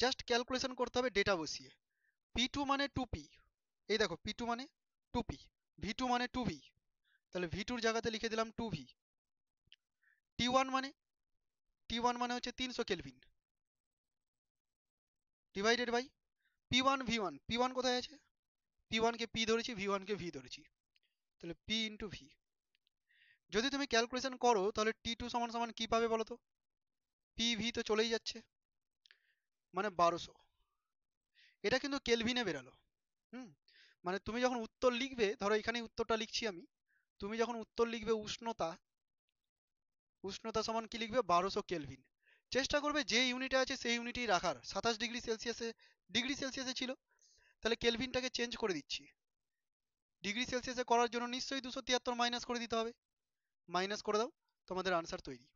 জাস্ট ক্যালকুলেশন করতে হবে ডেটা বসিয়ে। P2 মানে 2P, এই দেখো P2 মানে 2P, V2 মানে 2V, তাহলে V2 র জায়গাতে লিখে দিলাম 2V। T1 মানে, T1 মানে হচ্ছে 300 kelvin, divided by P1V1। P1 কোথায় আছে? P1 কে P ধরেছি, V1 কে V ধরেছি, তাহলে P ইন্টু V। যদি তুমি ক্যালকুলেশন করো তাহলে T2 সমান সমান কি পাবে বলো তো? PV তো চলেই যাচ্ছে, মানে 1200। এটা কিন্তু কেলভিনে বেরালো। হুম, মানে তুমি যখন উত্তর লিখবে, ধরো এখানে উত্তরটা লিখছি আমি, তুমি যখন উত্তর লিখবে উষ্ণতা, উষ্ণতা সমান কি লিখবে? 1200 কেলভিন। চেষ্টা করবে যে ইউনিটে আছে সেই ইউনিটেই রাখার। 27 ডিগ্রি সেলসিয়াসে ছিল, তাহলে কেলভিনটাকে চেঞ্জ করে দিচ্ছি। ডিগ্রি সেলসিয়াসে করার জন্য নিশ্চয়ই 273 মাইনাস করে দিতে হবে। মাইনাস করে দাও, তোমাদের আনসার তৈরি।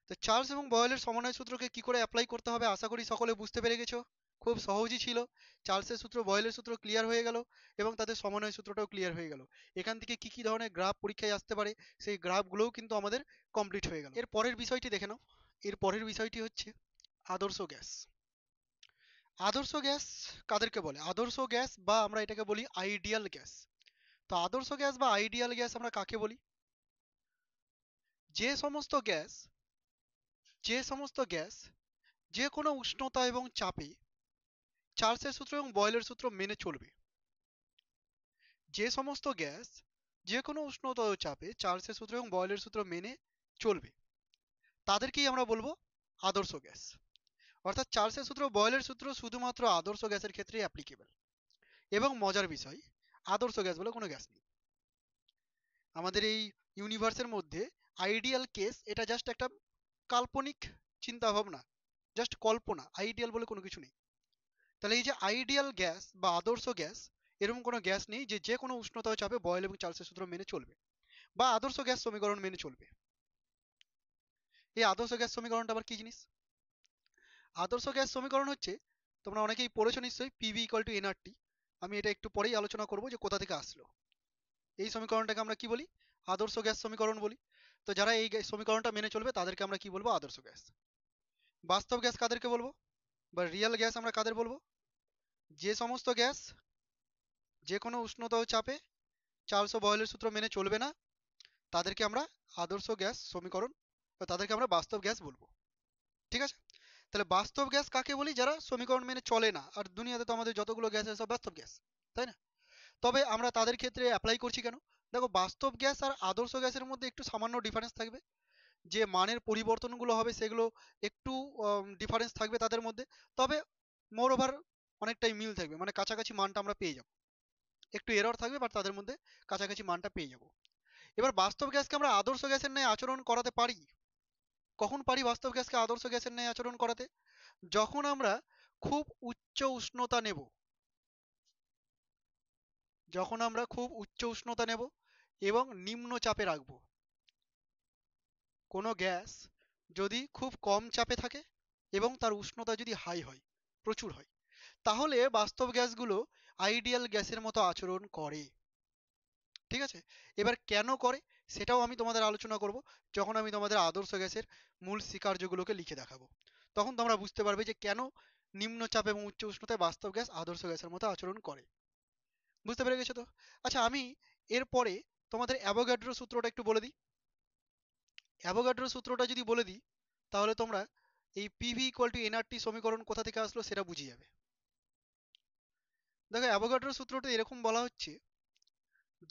তো চার্লস এবং বয়েলের সমন্বয় সূত্রকে কি করে অ্যাপ্লাই করতে হবে আশা করি সকলে বুঝতে পেরে গেছো। খুব সহজই ছিল। চার্লসের সূত্র বয়েলের সূত্র ক্লিয়ার হয়ে গেল, এবং তাদের সমন্বয় সূত্রটাও ক্লিয়ার হয়ে গেল। এখান থেকে কি কি ধরনের গ্রাফ পরীক্ষায় আসতে পারে সেই গ্রাফগুলোও কিন্তু আমাদের কমপ্লিট হয়ে গেল। এর পরের বিষয়টি দেখে নাও। এর পরের বিষয়টি হচ্ছে আদর্শ গ্যাস। আদর্শ গ্যাস কাদেরকে বলে? আদর্শ গ্যাস বা আমরা এটাকে বলি আইডিয়াল গ্যাস। তো আদর্শ গ্যাস বা আইডিয়াল গ্যাস আমরা কাকে বলি? যে সমস্ত গ্যাস, যে সমস্ত গ্যাস যে কোনো উষ্ণতা এবং চাপে চার্লসের সূত্র এবং বয়েলের সূত্র মেনে চলবে। যে সমস্ত গ্যাস যে কোনো উষ্ণতা ও চাপে চার্লসের সূত্র এবং বয়েলের সূত্র মেনে চলবে, তাদেরকেই আমরা বলবো আদর্শ গ্যাস। অর্থাৎ চার্লসের সূত্র বয়েলের সূত্র শুধুমাত্র আদর্শ গ্যাসের ক্ষেত্রেই অ্যাপ্লিকেবল। এবং মজার বিষয়, আদর্শ গ্যাস বলে কোনো গ্যাস নেই আমাদের এই ইউনিভার্সের মধ্যে। আইডিয়াল কেস এটা জাস্ট একটা কাল্পনিক চিন্তা ভাবনা, জাস্ট কল্পনা, আইডিয়াল বলে কোনো কিছু নেই। তাহলে এই যে আইডিয়াল গ্যাস বা আদর্শ গ্যাস, এরকম কোনো গ্যাস নেই যে যে কোনো উষ্ণতা ও চাপে বয়েল এবং চার্লসের সূত্র মেনে চলবে বা আদর্শ গ্যাস সমীকরণ মেনে চলবে। এই আদর্শ গ্যাস সমীকরণটা আবার কি জিনিস? আদর্শ গ্যাস সমীকরণ হচ্ছে, তোমরা অনেকেই পড়েছো নিশ্চয়ই, পিভি ইকুয়াল টু এনআরটি। আমি এটা একটু পরেই আলোচনা করব যে কোথা থেকে আসলো। এই সমীকরণটাকে আমরা কি বলি? আদর্শ গ্যাস সমীকরণ বলি। তো যারা এই সমীকরণটা মেনে চলবে তাদেরকে আমরা কি বলবো? আদর্শ গ্যাস। বাস্তব গ্যাস কাদেরকে বলবো, বা রিয়েল গ্যাস আমরা কাদের বলবো? যে সমস্ত গ্যাস যে কোনো উষ্ণতা ও চাপে চার্লস ও বয়েলের সূত্র মেনে চলবে না, তাদেরকে আমরা আদর্শ গ্যাস সমীকরণ, বা তাদেরকে আমরা বাস্তব গ্যাস বলবো। ঠিক আছে? তাহলে বাস্তব গ্যাস কাকে বলি? যারা সমীকরণ মেনে চলে না। আর দুনিয়াতে তো আমাদের যতগুলো গ্যাস আছে সব বাস্তব গ্যাস, তাই না? তবে আমরা তাদের ক্ষেত্রে অ্যাপ্লাই করছি কেন? দেখো, বাস্তব গ্যাস আর আদর্শ গ্যাসের মধ্যে একটু সামান্য ডিফারেন্স থাকবে। যে মানের পরিবর্তনগুলো হবে সেগুলো একটু ডিফারেন্স থাকবে তাদের মধ্যে। তবে মোর ওভার অনেকটাই মিল থাকবে, মানে কাছাকাছি মানটা আমরা পেয়ে যাব। একটু এরর থাকবে, বাট তাদের মধ্যে কাছাকাছি মানটা পেয়ে যাব। এবার বাস্তব গ্যাসকে আমরা আদর্শ গ্যাসের ন্যায় আচরণ করাতে পারি। কখন পারি বাস্তব গ্যাসকে আদর্শ গ্যাসের ন্যায় আচরণ করাতে? যখন আমরা খুব উচ্চ উষ্ণতা নেব, যখন আমরা খুব উচ্চ উষ্ণতা নেব এবং নিম্ন চাপে রাখবো। কোনো গ্যাস যদি খুব কম চাপে থাকে এবং তার উষ্ণতা যদি হাই হয়, প্রচুর হয়, তাহলে বাস্তব গ্যাসগুলো আইডিয়াল গ্যাসের মতো আচরণ করে। ঠিক আছে? এবার কেন করে সেটাও আমি তোমাদের আলোচনা করব যখন আমি তোমাদের আদর্শ গ্যাসের মূল স্বীকার্যগুলোকে লিখে দেখাবো। তখন তোমরা বুঝতে পারবে যে কেন নিম্নচাপ এবং উচ্চ উষ্ণতায় বাস্তব গ্যাস আদর্শ গ্যাসের মতো আচরণ করে। বুঝতে পেরে গেছো তো? আচ্ছা, আমি এরপরে তোমাদের অ্যাভোগাড্রো সূত্রটা একটু বলে দিই। অ্যাভোগাড্রো সূত্রটা যদি বলে দিই, তাহলে তোমরা এই পিভি ইকুয়াল টু এনআরটি সমীকরণ কোথা থেকে আসলো সেটা বুঝে যাবে। দেখো, অ্যাভোগাড্রো সূত্রটা এরকম বলা হচ্ছে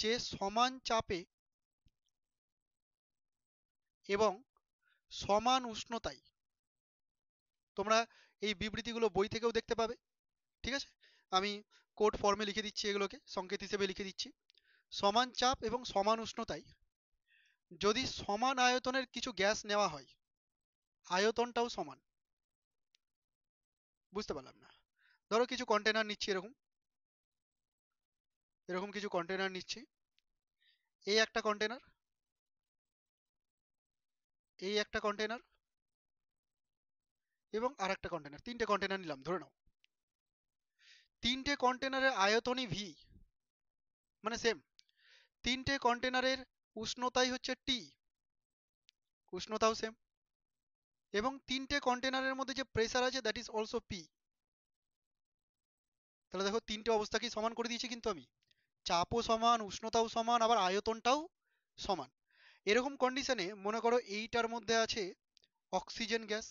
যে সমান চাপে এবং সমান উষ্ণতায়, তোমরা এই বিবৃতিগুলো বই থেকেও দেখতে পাবে, ঠিক আছে? আমি কোড ফর্মে লিখে দিচ্ছি, এগুলোকে সংকেত হিসেবে লিখে দিচ্ছি। সমান চাপ এবং সমান উষ্ণতায় যদি সমান আয়তনের কিছু গ্যাস নেওয়া হয়, আয়তনটাও সমান। বুঝতে পারলাম না। ধরো কিছু কন্টেনার নিচ্ছি, এরকম এরকম কিছু কন্টেনার নিচ্ছি। এই একটা কন্টেনার, এই একটা কন্টেনার এবং আর একটা কন্টেনার, তিনটে কন্টেনার নিলাম ধরে নাও। তিনটে কন্টেনারের আয়তনই ভি, মানে সেম। তিনটে কন্টেনারের উষ্ণতাই হচ্ছে টি, উষ্ণতাও সেম। এবং তিনটে কন্টেনারের মধ্যে যে প্রেসার আছে দ্যাট ইজ অলসো পি। তাহলে দেখো, তিনটে অবস্থাকেই সমান করে দিয়েছি কিন্তু আমি। চাপও সমান, উষ্ণতাও সমান, আবার আয়তনটাও সমান। এরকম কন্ডিশনে মনে করো এইটার মধ্যে আছে অক্সিজেন গ্যাস,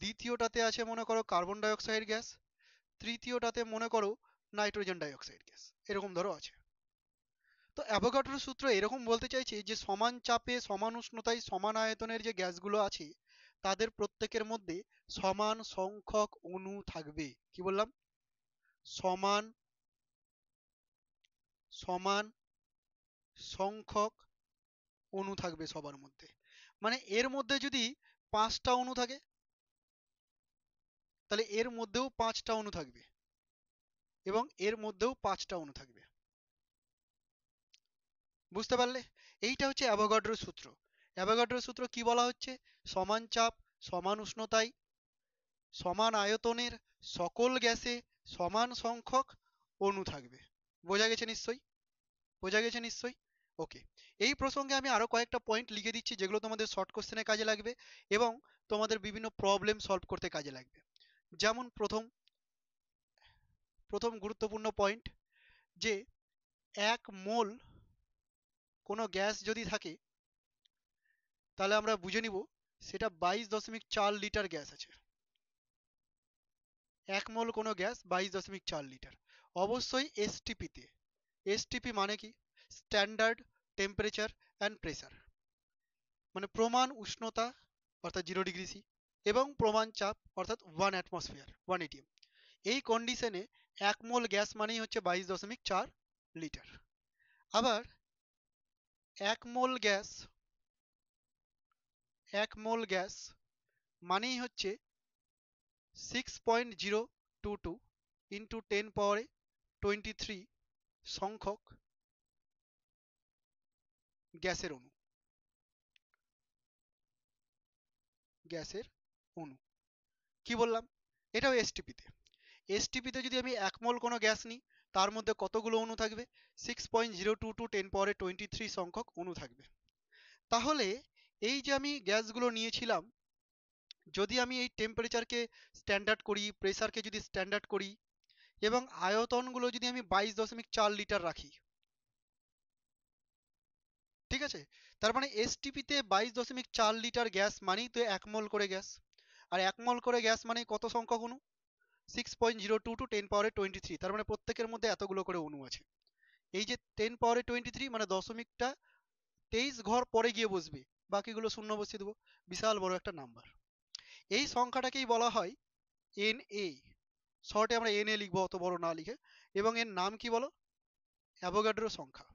দ্বিতীয়টাতে আছে মনে করো কার্বন ডাই অক্সাইড গ্যাস, তৃতীয়টাতে মনে করো নাইট্রোজেন ডাই অক্সাইড গ্যাস, এরকম ধরো আছে। তো অ্যাভোগাড্রো সূত্র এরকম বলতে চাইছে যে সমান চাপে সমান উষ্ণতায় সমান আয়তনের যে গ্যাসগুলো আছে তাদের প্রত্যেকের মধ্যে সমান সংখ্যক অণু থাকবে। কি বললাম? সমান সমান সংখ্যক অণু থাকবে সবার মধ্যে। মানে এর মধ্যে যদি 5টা অণু থাকে, তাহলে এর মধ্যেও 5টা অণু থাকবে এবং এর মধ্যেও 5টা অণু থাকবে। বুঝতে পারলে? এইটা হচ্ছে অ্যাভোগাড্রো সূত্র। অ্যাভোগাড্রো সূত্র কি বলা হচ্ছে? সমান চাপ সমান উষ্ণতায় সমান আয়তনের সকল গ্যাসে সমান সংখ্যক অণু থাকবে। বোঝা গেছে নিশ্চয়ই? বোঝা গেছে নিশ্চয়ই? ওকে। এই প্রসঙ্গে আমি আরো কয়েকটা পয়েন্ট লিখে দিচ্ছি যেগুলো তোমাদের শর্ট কোশ্চেনে কাজে লাগবে এবং তোমাদের বিভিন্ন প্রবলেম সলভ করতে কাজে লাগবে। যেমন প্রথম গুরুত্বপূর্ণ পয়েন্ট, যে 1 মোল কোনো গ্যাস যদি থাকে তাহলে আমরা বুঝে নিব সেটা 22.4 লিটার গ্যাস আছে। 1 মোল কোনো গ্যাস 22.4 লিটার, অবশ্যই এসটিপিতে। এসটিপি মানে কি? স্ট্যান্ডার্ড টেম্পারেচার অ্যান্ড প্রেসার, মানে প্রমাণ উষ্ণতা অর্থাৎ 0°C এবং প্রমাণ চাপ অর্থাৎ 1 অ্যাটমসফিয়ার 1 atm। এই কন্ডিশনে 1 মোল গ্যাস মানেই হচ্ছে 22.4 লিটার। আবার 1 মোল গ্যাস 1 মোল গ্যাস মানেই হচ্ছে 6.022 ইন্টু 10^23 সংখ্যক গ্যাসের অণু। গ্যাসের অণু কি বললাম? এটাও এসটিপিতে। এসটিপিতে যদি আমি 1 মোল কোনো গ্যাস নিই তার মধ্যে কতগুলো অণু থাকবে? 6.022 10^23 সংখ্যক অণু থাকবে। তাহলে এই যে আমি গ্যাসগুলো নিয়েছিলাম, যদি আমি এই টেম্পারেচারকে স্ট্যান্ডার্ড করি, প্রেসারকে যদি স্ট্যান্ডার্ড করি এবং আয়তনগুলো যদি আমি 22.4 লিটার রাখি, ঠিক আছে? তার মানে এসটিপিতে 22.4 লিটার গ্যাস মানেই তো 1 মোল করে গ্যাস। আর 1 মোল করে গ্যাস মানে কত সংখ্যক অণু? 6.022 10^23। তার মানে প্রত্যেকের মধ্যে এতগুলো করে অণু আছে। এই যে 10^23 মানে দশমিকটা 23 ঘর পরে গিয়ে বসবে, বাকিগুলো শূন্য বসিয়ে দেবো। বিশাল বড় একটা নাম্বার। এই সংখ্যাটাকেই বলা হয় এনএ। শর্টে আমরা এনএ লিখবো, অত বড় না লিখে। এবং এর নাম কি বলো? অ্যাভোগাড্রো সংখ্যা।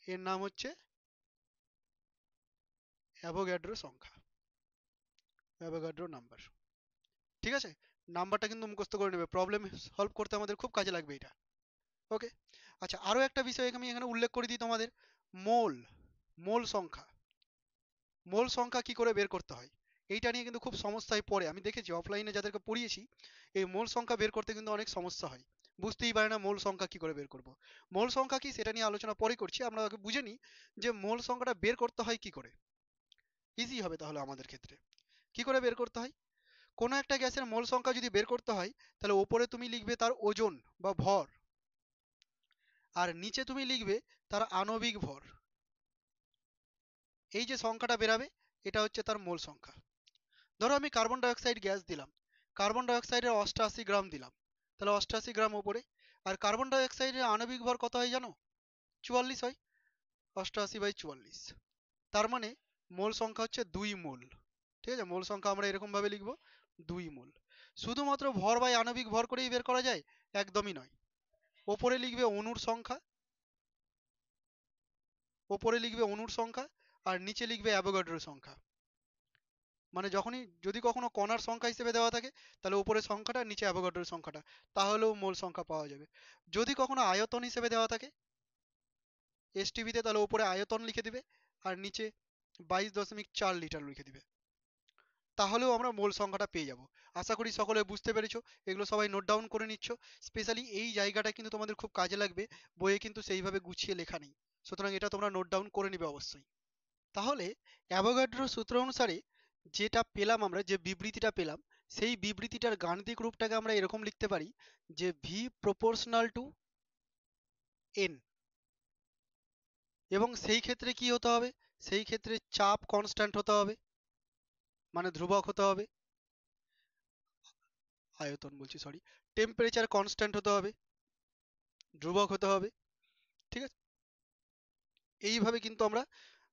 এর নাম হচ্ছে অ্যাভোগাড্রো সংখ্যা, অ্যাভোগাড্রো নাম্বার। ঠিক আছে? নাম্বারটা কিন্তু মুখস্থ করে নেবে, প্রবলেম সলভ করতে আমাদের খুব কাজে লাগবে এটা। ওকে। আচ্ছা, আরো একটা বিষয় আমি এখানে উল্লেখ করে দিই তোমাদের, মোল। মোল সংখ্যা। মোল সংখ্যা কি করে বের করতে হয় এইটা নিয়ে কিন্তু খুব সমস্যায় পড়ে। আমি দেখেছি অফলাইনে যাদেরকে পড়িয়েছি, এই মোল সংখ্যা বের করতে কিন্তু অনেক সমস্যা হয়। বুঝতেই পারে না মোল সংখ্যা কি করে বের করব। মোল সংখ্যা কি সেটা নিয়ে আলোচনা পরে করছি, আমরা আগে বুঝে নিই যে মোল সংখ্যাটা বের করতে হয় কি করে। ইজি হবে তাহলে আমাদের ক্ষেত্রে। কি করে বের করতে হয়? কোনো একটা গ্যাসের মোল সংখ্যা যদি বের করতে হয়, তাহলে ওপরে তুমি লিখবে তার ওজন বা ভর, আর নিচে তুমি লিখবে তার আণবিক ভর। এই যে সংখ্যাটা বেরাবে, এটা হচ্ছে তার মোল সংখ্যা। ধরো আমি কার্বন ডাইঅক্সাইড গ্যাস দিলাম, কার্বন ডাইঅক্সাইডের 88 গ্রাম দিলাম, তাহলে 88 গ্রাম ওপরে। আর কার্বন ডাইঅক্সাইডের আণবিক ভর কত হয় জানো? 44 হয়। 88/44। তার মানে মোল সংখ্যা হচ্ছে 2 মোল। ঠিক আছে, মোল সংখ্যা আমরা এরকম ভাবে লিখবো, 2 মোল। শুধুমাত্র ভর বাই আণবিক ভর করেই বের করা যায়? একদমই নয়। ওপরে লিখবে অণুর সংখ্যা, ওপরে লিখবে অণুর সংখ্যা, আর নিচে লিখবে অ্যাভোগাড্রোর সংখ্যা। মানে যখনই যদি কখনো কণার সংখ্যা হিসেবে দেওয়া থাকে, তাহলে উপরে সংখ্যাটা, নিচে অ্যাভোগাড্রোর সংখ্যাটা, তাহলেও মোল সংখ্যা পাওয়া যাবে। যদি কখনো আয়তন হিসেবে দেওয়া থাকে এসটিভিতে, তাহলে উপরে আয়তন লিখে দিবে, আর নিচে 22.4 লিটার লিখে দিবে, তাহলেও আমরা মোল সংখ্যাটা পেয়ে যাব। আশা করি সকলে বুঝতে পেরেছো। এগুলো সবাই নোট ডাউন করে নিচ্ছ। স্পেশালি এই জায়গাটা কিন্তু তোমাদের খুব কাজে লাগবে, বইয়ে কিন্তু সেইভাবে গুছিয়ে লেখা নেই, সুতরাং এটা তোমরা নোট ডাউন করে নিবে অবশ্যই। তাহলে অ্যাভোগাড্রোর সূত্র অনুসারে যেটা পেলাম, আমরা যে বিবৃতিটা পেলাম, সেই বিবৃতিটার গাণিতিক রূপটাকে আমরা এরকম লিখতে পারি যে ভি প্রপোর্শনাল টু এন। এবং সেই ক্ষেত্রে কি হতে হবে? সেই ক্ষেত্রে চাপ কনস্ট্যান্ট হতে হবে, মানে ধ্রুবক হতে হবে। আয়তন বলছি, সরি, টেম্পারেচার কনস্ট্যান্ট হতে হবে, ধ্রুবক হতে হবে। ঠিক আছে, এইভাবে কিন্তু আমরা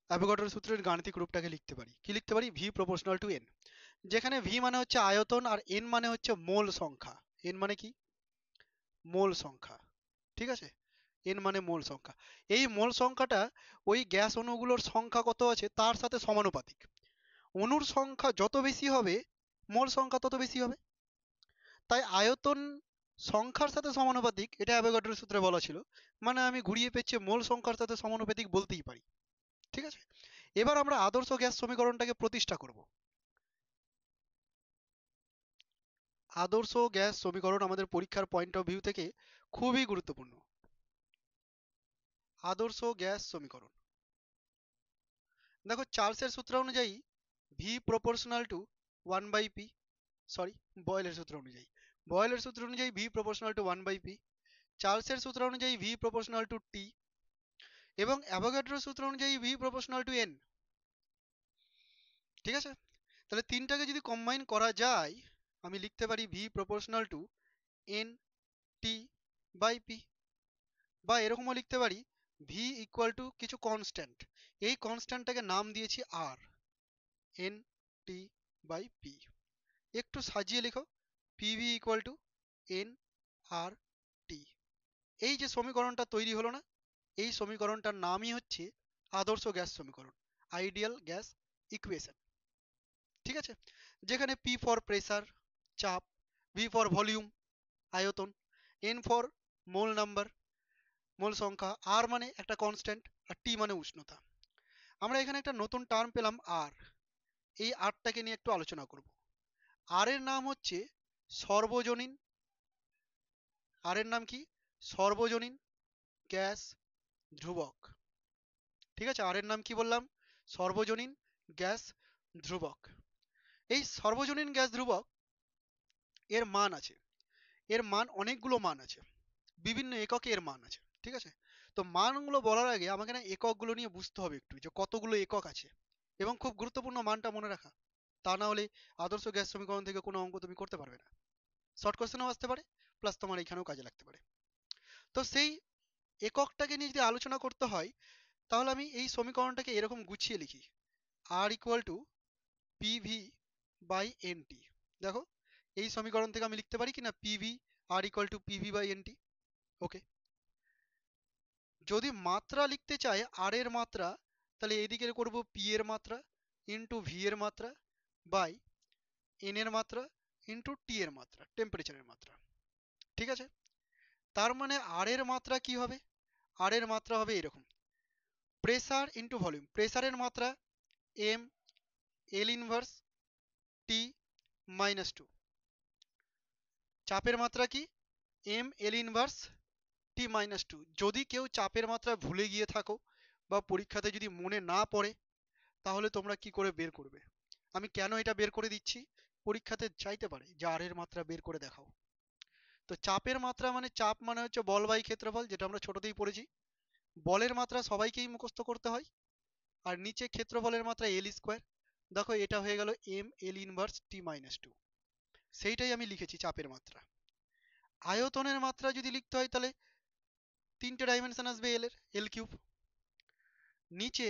অ্যাভোগাড্রোর সূত্রের গাণিতিক রূপটাকে লিখতে পারি। কি লিখতে পারি? ভি প্রপোর্শনাল টু এন, যেখানে ভি মানে হচ্ছে আয়তন আর এন মানে হচ্ছে মোল সংখ্যা। এন মানে কি? মোল সংখ্যা। ঠিক আছে, এন মানে মোল সংখ্যা। এই মোল সংখ্যাটা ওই গ্যাস অণুগুলোর সংখ্যা কত আছে তার সাথে সমানুপাতিক। অণুর সংখ্যা যত বেশি হবে, মোল সংখ্যা তত বেশি হবে। তাই আয়তন সংখ্যার সাথে সমানুপাতিক, এটা অ্যাভোগাড্রোর সূত্রে বলা ছিল। মানে আমি ঘুরিয়ে পেঁচিয়ে মোল সংখ্যার সাথে সমানুপাতিক বলতেই পারি। ঠিক আছে, এবার আমরা আদর্শ গ্যাস সমীকরণটাকে প্রতিষ্ঠা করব। আদর্শ গ্যাস সমীকরণ আমাদের পরীক্ষার পয়েন্ট অফ ভিউ থেকে খুবই গুরুত্বপূর্ণ। আদর্শ গ্যাস সমীকরণ, দেখো চার্লসের সূত্র অনুযায়ী V proportional to 1/p, sorry, বয়েলের সূত্র অনুযায়ী, বয়েলের সূত্র অনুযায়ী ভি প্রপোর্শনাল টু 1/p, চার্লসের সূত্র অনুযায়ী ভি প্রপোর্শনাল টু টি, এবং অ্যাভোগাড্রোর সূত্র অনুযায়ী ভি প্রপোর্শনাল টু এন। ঠিক আছে, তাহলে তিনটাকে যদি কম্বাইন করা যায়, আমি লিখতে পারি V proportional to N T by P, বা এরকমও লিখতে পারি ভি ইকুয়াল টু কিছু কনস্ট্যান্ট, এই কনস্ট্যান্টটাকে নাম দিয়েছি R, N T by P. একটু সাজিয়ে লিখো, PV equal to N R T. এই যে সমীকরণটা তৈরি হলো না, এই সমীকরণটার নামই হচ্ছে আদর্শ গ্যাস সমীকরণ, আইডিয়াল গ্যাস ইকুয়েশন। ঠিক আছে, যেখানে পি ফর প্রেসার, চাপ, ভি ফর ভলিউম, আয়তন, এন ফর মোল নাম্বার, মোল সংখ্যা, আর মানে একটা কনস্ট্যান্ট, আর টি মানে উষ্ণতা। আমরা এখানে একটা নতুন টার্ম পেলাম আর। এই আরটাকে নিয়ে একটু আলোচনা করব। আর এর নাম হচ্ছে সর্বজনীন। আর এর নাম কি? সর্বজনীন গ্যাস ধ্রুবক। ঠিক আছে, আর এর নাম কি বললাম? সর্বজনীন গ্যাস ধ্রুবক। এই সর্বজনীন গ্যাস ধ্রুবক এর মান আছে, এর মান অনেকগুলো মান আছে, বিভিন্ন এককে এর মান আছে। ঠিক আছে, তো মানগুলো বলার আগে আমাকে না এককগুলো নিয়ে বুঝতে হবে একটু, যে কতগুলো একক আছে, এবং খুব গুরুত্বপূর্ণ মানটা মনে রাখা। তা না হলে আদর্শ গ্যাস সমীকরণ থেকে কোনো অঙ্ক তুমি করতে পারবে না। শর্ট কোশ্চেনও আসতে পারে, প্লাস তোমার এখানেও কাজে লাগতে পারে। তো সেই এককটাকে নিয়ে যদি আলোচনা করতে হয়, তাহলে আমি এই সমীকরণটাকে এরকম গুছিয়ে লিখি, R equal to PV by NT. দেখো, এই সমীকরণ থেকে আমি লিখতে পারি কি না, PV R equal to PV by NT. Okay, যদি মাত্রা লিখতে চাই আর এর মাত্রা, তাহলে এদিকে করব পি এর মাত্রা ইন্টু ভি এর মাত্রা বাই এন এর মাত্রা ইন্টু টি এর মাত্রা, টেম্পারেচারের মাত্রা। ঠিক আছে, তার মানে আর এর মাত্রা কি হবে? আর এর মাত্রা হবে এরকম, প্রেসার ইন্টু ভলিউম। প্রেসারের মাত্রা M L inverse T minus two. চাপের মাত্রা কি? M L inverse T minus two. যদি কেউ চাপের মাত্রা ভুলে গিয়ে থাকো, বা পরীক্ষাতে যদি মনে না পড়ে, তাহলে তোমরা কি করে বের করবে? আমি কেন এটা বের করে দিচ্ছি, পরীক্ষাতে চাইতে পারে যে আর এর মাত্রা বের করে দেখাও। তো চাপের মাত্রা মানে, চাপ মানে হচ্ছে বল বাই ক্ষেত্রফল, যেটা আমরা ছোটতেই পড়েছি। বলের মাত্রা সবাইকেই মুখস্থ করতে হয়। আর নিচে ক্ষেত্রফলের মাত্রা এল স্কোয়ার। দেখো এটা হয়ে গেল M L inverse T minus two, সেইটাই আমি লিখেছি চাপের মাত্রা। আয়তনের মাত্রা যদি লিখতে হয় তাহলে তিনটে ডাইমেনশন আসবে এল এর, এল কিউব। নিচে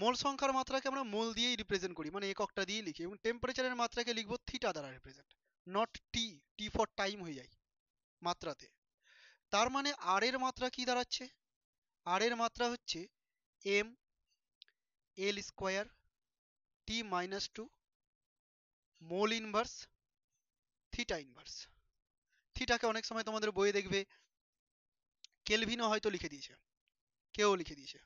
মোল সংখ্যার মাত্রাকে আমরা মোল দিয়েই রিপ্রেজেন্ট করি, মানে এককটা দিয়েই লিখি, এবং টেম্পারেচারের মাত্রাকে লিখবো থিটা দ্বারা represent, not T, T for time হয়ে যায় মাত্রাতে। তার মানে আর এর মাত্রা কি দাঁড়াচ্ছে? আর এর মাত্রা হচ্ছে M L square T minus two mole inverse theta inverse. থিটাকে অনেক সময় তোমাদের বইয়ে দেখবে কেলভিনও হয়তো লিখে দিয়েছে, কেও লিখে দিয়েছে।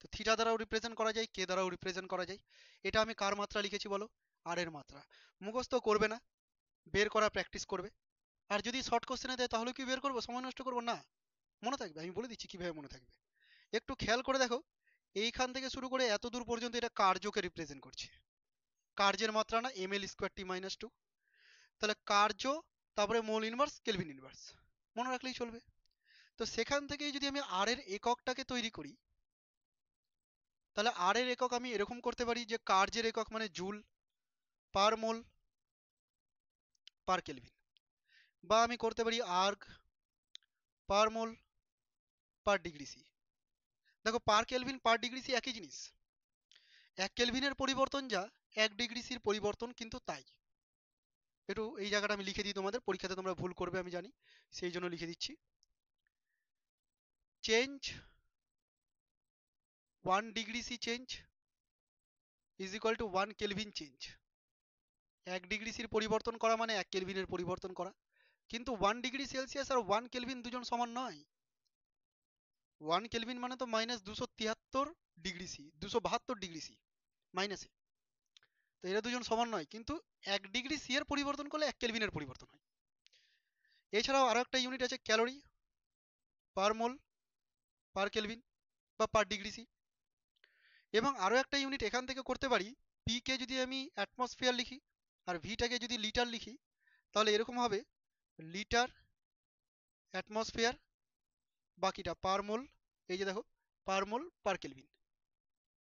তো থিটা দ্বারাও রিপ্রেজেন্ট করা যায়, কে দ্বারাও রিপ্রেজেন্ট করা যায়। এটা আমি কার মাত্রা লিখেছি বলো? আর এর মাত্রা। মুখস্থ করবে না, বের করা প্র্যাকটিস করবে। আর যদি শর্ট কোশ্চেনে দেয় তাহলে কি বের করবো, সময় নষ্ট করবো না, মনে থাকবে। আমি বলে দিচ্ছি কিভাবে মনে থাকবে। একটু খেয়াল করে দেখো, এইখান থেকে শুরু করে এত দূর পর্যন্ত এটা কার্যকে রিপ্রেজেন্ট করছে। কার্যের মাত্রা না M L square T minus two, তাহলে কার্য তারপরে মোল ইনভার্স কেলভিন ইনভার্স, মনে রাখলেই চলবে। তো সেখান থেকেই যদি আমি আর এর এককটাকে তৈরি করি, তাহলে আর এর একক আমি এরকম করতে পারি যে কার্যের একক মানে joule per mole per kelvin, বা আমি করতে পারি erg per mole per degree C. দেখো per kelvin per degree C একই জিনিস, 1 কেলভিনের পরিবর্তন যা 1 ডিগ্রি সির পরিবর্তন কিন্তু তাই। একটু এই জায়গাটা আমি লিখে দিই, তোমাদের পরীক্ষাতে তোমরা ভুল করবে আমি জানি, সেই জন্য লিখে দিচ্ছি। Change 1 degree C change is equal to 1 kelvin change. 1 degree সির পরিবর্তন করা মানে 1 কেলভিনের পরিবর্তন করা। কিন্তু 1 ডিগ্রি সেলসিয়াস আর 1 কেলভিন দুজন সমান নয়। 1 কেলভিন মানে তো -273 ডিগ্রি সি, 272 ডিগ্রি সি মাইনাসে। তো এরা দুজন সমান নয়, কিন্তু 1 ডিগ্রি সি এর পরিবর্তন করলে 1 কেলভিনের পরিবর্তন হয়। এছাড়াও আরো একটা ইউনিট আছে calorie per mole per kelvin বা পার ডিগ্রি সি। এবং আরো একটা ইউনিট এখান থেকে করতে পারি, পি কে যদি আমি অ্যাটমসফিয়ার লিখি আর ভিটাকে যদি লিটার লিখি, তাহলে এরকম হবে লিটার অ্যাটমসফিয়ার, বাকিটা পার মোল, এই যে দেখো পার মোল পার কেলভিন,